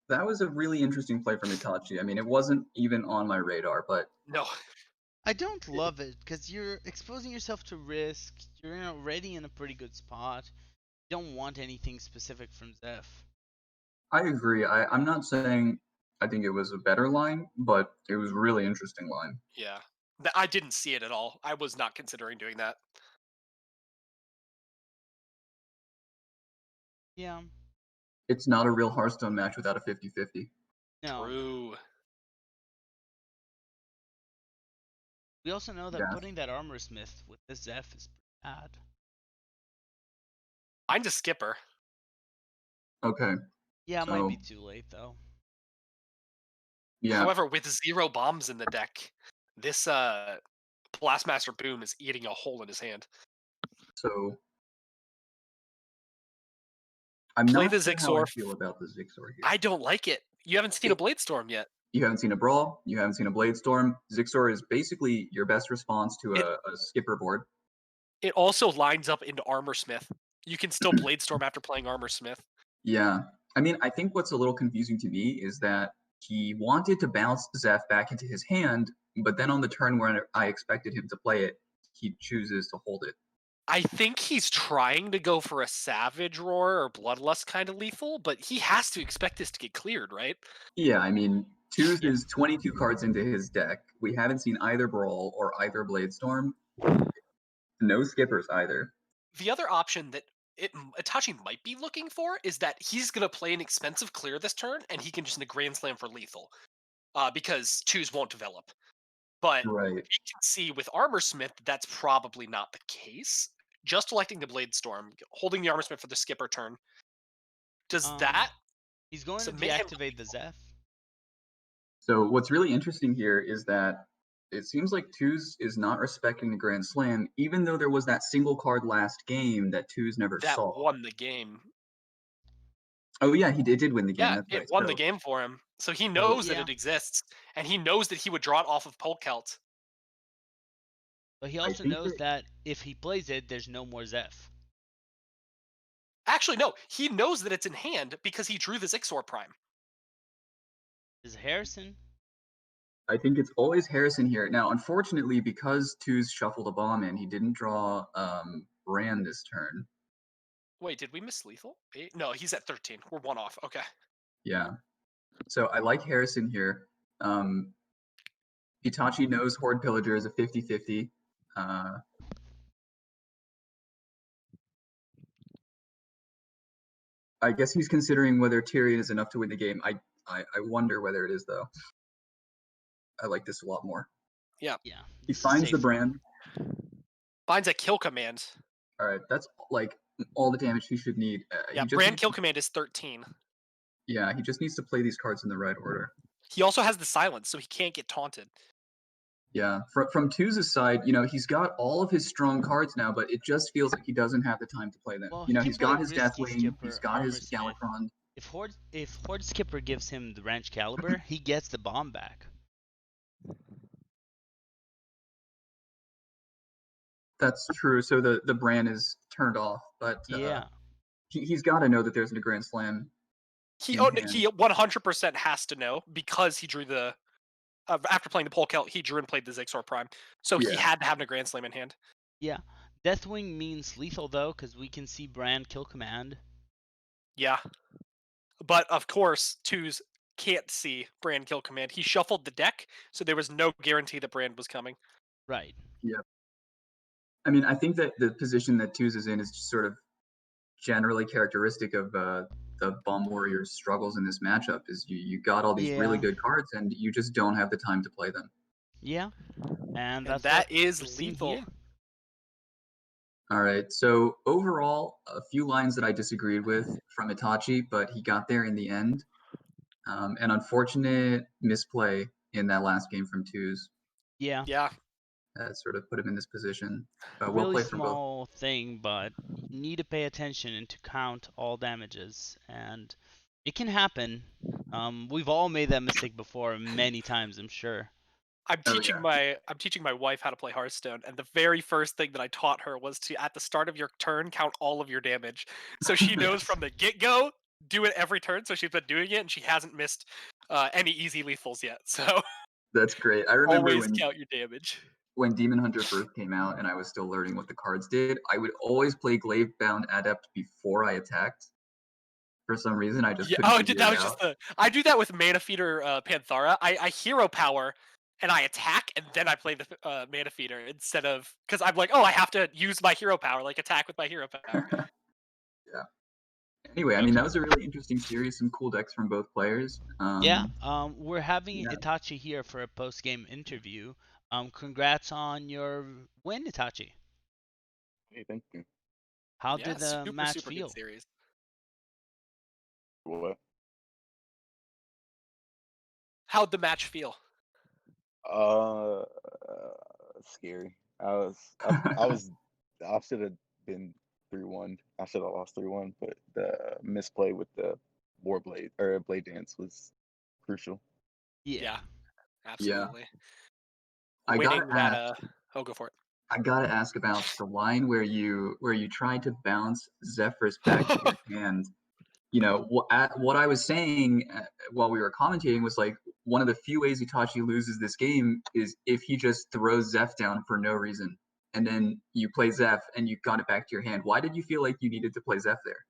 That was a really interesting play from Itachi. I mean, it wasn't even on my radar, but No. I don't love it because you're exposing yourself to risk. You're already in a pretty good spot. You don't want anything specific from Zeph. I agree. I'm not saying I think it was a better line, but it was really interesting line. Yeah. I didn't see it at all. I was not considering doing that. Yeah. It's not a real Hearthstone match without a 50-50. No. True. We also know that Yeah. putting that armor smith with this Zeph is pretty bad. Mine's a skipper. Okay. Yeah, it So, might be too late though. yeah. However, with 0 bombs in the deck, this Blastmaster Boom is eating a hole in his hand. So I'm Play not the sure how I Zigzor. feel about the Zigzor here. I don't like it. You haven't seen a Bladestorm yet. You haven't seen a Brawl. You haven't seen a Bladestorm. Zigzor is basically your best response to a skipper board. It also lines up into Armorsmith. You can still Bladestorm after playing Armorsmith. Yeah. I mean, I think what's a little confusing to me is that he wanted to bounce Zeph back into his hand, but then on the turn where I expected him to play it, he chooses to hold it. I think he's trying to go for a Savage Roar or Bloodlust kind of lethal, but he has to expect this to get cleared, right? Yeah, I mean, Tues Yeah. is 22 cards into his deck. We haven't seen either Brawl or either Bladestorm. No skippers either. The other option that Itachi might be looking for is that he's going to play an expensive clear this turn, and he can just Grand Slam for lethal, because Tues won't develop. But Right. we can see with Armorsmith that's probably not the case. Just electing the Bladestorm, holding the Armorsmith for the skipper turn. Does that He's going to submit him deactivate the Zeph. So what's really interesting here is that it seems like Tues is not respecting the Grand Slam, even though there was that single card last game that Tues never that saw. won the game? Oh yeah, he did win the game. Yeah, That's it right. won So, the game for him. So he knows that Yeah. it exists, and he knows that he would draw it off of Polkelt. But he I also think knows that if he plays it, there's no more Zeph. Actually, no, he knows that it's in hand because he drew the Zixor Prime. Is Harrison? I think it's always Harrison here. Now, unfortunately, because Tues shuffled a bomb in, he didn't draw Rand this turn. Wait, did we miss lethal? No, he's at 13. We're 1 off. Okay. Yeah. So I like Harrison here. Itachi knows Horde Pillager is a 50-50. I guess he's considering whether Tyrion is enough to win the game. I wonder whether it is, though. I like this a lot more. Yeah. Yeah. He finds the brand. Finds a kill command. All right, that's like all the damage he should need. Yeah, brand kill command is 13. Yeah, he just needs to play these cards in the right order. He also has the silence, so he can't get taunted. Yeah, from Tues' side, he's got all of his strong cards now, but it just feels like he doesn't have the time to play them. Well, He's got his Deathwing, Skipper, he's got his Armorsmith. Galakrond. If Horde Skipper gives him the Ranch Caliber, he gets the bomb back. That's true. So the brand is turned off, but Yeah. he's got to know that there's a Grand Slam. He 100% has to know because he drew the after playing the Polkelt, he drew and played the Zixor Prime, so he had to have a Grand Slam in hand. Yeah, Deathwing means lethal though, because we can see Brand kill command. Yeah, but of course, Tues can't see Brand kill command. He shuffled the deck, so there was no guarantee that Brand was coming. Right. Yeah. I mean, I think that the position that Tues is in is just sort of generally characteristic of the Bomb Warriors' struggles in this matchup. Is you got all these really good cards, and you just don't have the time to play them. Yeah, and that is lethal. Here. All right, so overall, a few lines that I disagreed with from Itachi, but he got there in the end. An unfortunate misplay in that last game from Tues. Yeah. That sort of put him in this position. Really small thing, but you need to pay attention and to count all damages, and it can happen. We've all made that mistake before many times, I'm sure. I'm teaching my wife how to play Hearthstone, and the very first thing that I taught her was to, at the start of your turn, count all of your damage. So she knows from the get-go, do it every turn. So she's been doing it, and she hasn't missed any easy lethals yet. So that's great. I remember always count your damage. when Demon Hunter first came out and I was still learning what the cards did, I would always play Glaive-bound Adept before I attacked. For some reason, I just Yeah. couldn't Oh, figure that it was just out. the. I do that with Mana Feeder Panthara. I hero power, and I attack, and then I play the Mana Feeder instead of because I'm like, oh, I have to use my hero power, like attack with my hero power. Yeah. Anyway, I mean, that was a really interesting series. Some cool decks from both players. Yeah. We're having Yeah. Itachi here for a post-game interview. Congrats on your win, Itachi. Hey, thank you. How Yeah, did the super match super feel? good series. What? How'd the match feel? Uh, scary. I should have been 3-1. I should have lost 3-1, but the misplay with the Warblade or Blade Dance was crucial. Yeah, Yeah. absolutely. I gotta Winning that. ask. Oh, go for it. I gotta ask about the line where you tried to bounce Zephyrus back to your hand. You know, what I was saying while we were commentating was like one of the few ways Itachi loses this game is if he just throws Zeph down for no reason, and then you play Zeph and you got it back to your hand. Why did you feel like you needed to play Zeph there?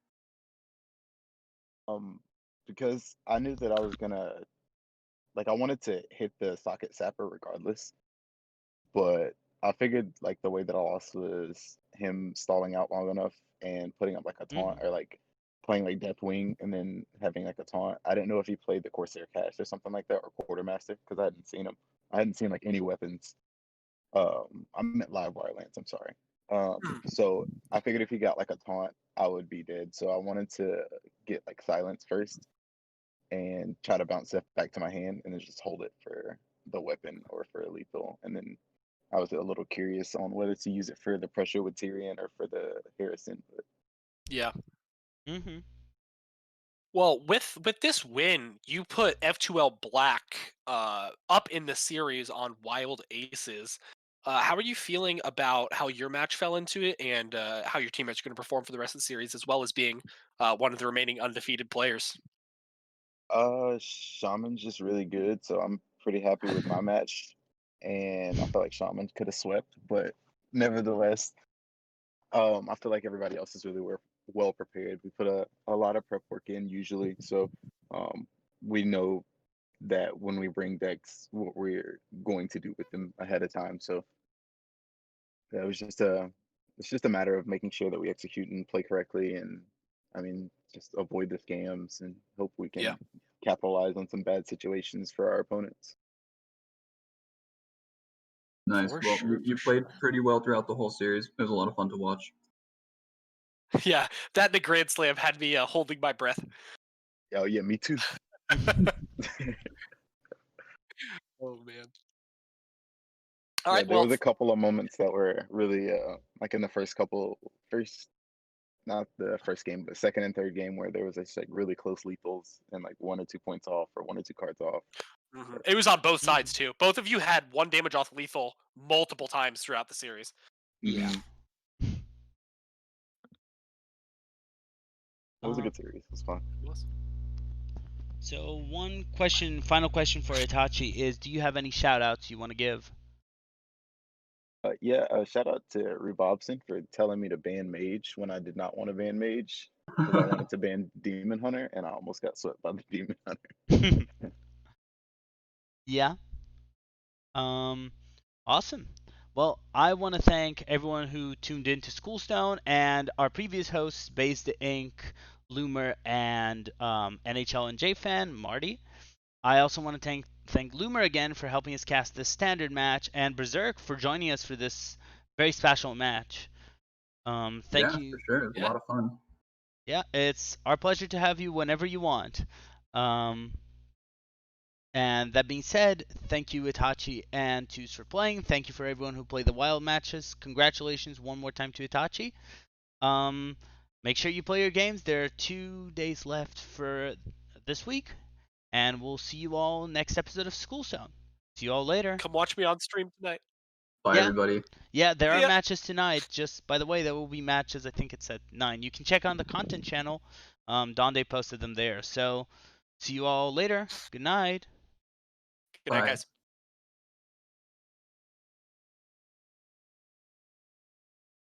Because I knew that I was gonna I wanted to hit the socket sapper regardless, but I figured like the way that I lost was him stalling out long enough and putting up like a taunt or like playing like Deathwing and then having like a taunt. I didn't know if he played the Corsair Cache or something like that or Quartermaster because I hadn't seen him. I hadn't seen like any weapons. I meant live wire lance. I'm sorry. So I figured if he got like a taunt, I would be dead. So I wanted to get like silence first and try to bounce it back to my hand and then just hold it for the weapon or for a lethal. And then I was a little curious on whether to use it for the pressure with Tyrion or for the Harrison. But Yeah. Mm-hmm. Well, with this win, you put F2L Black up in the series on Wild Aces. How are you feeling about how your match fell into it and how your teammates are going to perform for the rest of the series, as well as being one of the remaining undefeated players? Shaman's just really good, so I'm pretty happy with my match. And I feel like Shaman could have swept, but nevertheless, I feel like everybody else is really well prepared. We put a lot of prep work in usually, so we know that when we bring decks, what we're going to do with them ahead of time. So that was it's just a matter of making sure that we execute and play correctly, and I mean, just avoid the scams and hope we Yeah. can capitalize on some bad situations for our opponents. Nice. For Well, sure, you for played sure. pretty well throughout the whole series. It was a lot of fun to watch. Yeah, that and the Grand Slam had me holding my breath. Oh yeah, me too. Oh man. Yeah, All right. there Well, was a couple of moments that were really like in the first not the first game, but second and third game where there was just like really close lethals and like 1 or 2 points off or 1 or 2 cards off. it was on both sides too. Both of you had 1 damage off lethal multiple times throughout the series. Yeah. Mhm. It was a good series. It was fun. It was. So final question for Itachi is: do you have any shout outs you want to give? Yeah, shout out to Rubobson for telling me to ban Mage when I did not want to ban Mage because I wanted to ban Demon Hunter and I almost got swept by the Demon Hunter. Yeah. Awesome. Well, I want to thank everyone who tuned in to Schoolstone and our previous hosts, BZRK, and NHL and JFan, Marty. I also want to thank LeUmer again for helping us cast this standard match, and Berserk for joining us for this very special match. Thank Yeah, you. for sure. It was a lot of fun. Yeah, it's our pleasure to have you whenever you want. And that being said, thank you Itachi and Tues for playing. Thank you for everyone who played the wild matches. Congratulations one more time to Itachi. Make sure you play your games. There are 2 days left for this week, and we'll see you all next episode of Schoolstone. See you all later. Come watch me on stream tonight. Bye, Yeah. everybody. Yeah, there are Yeah. matches tonight. Just by the way, there will be matches. I think it's at 9. You can check on the content channel. Donde posted them there. So see you all later. Good night. Good night, Bye. guys.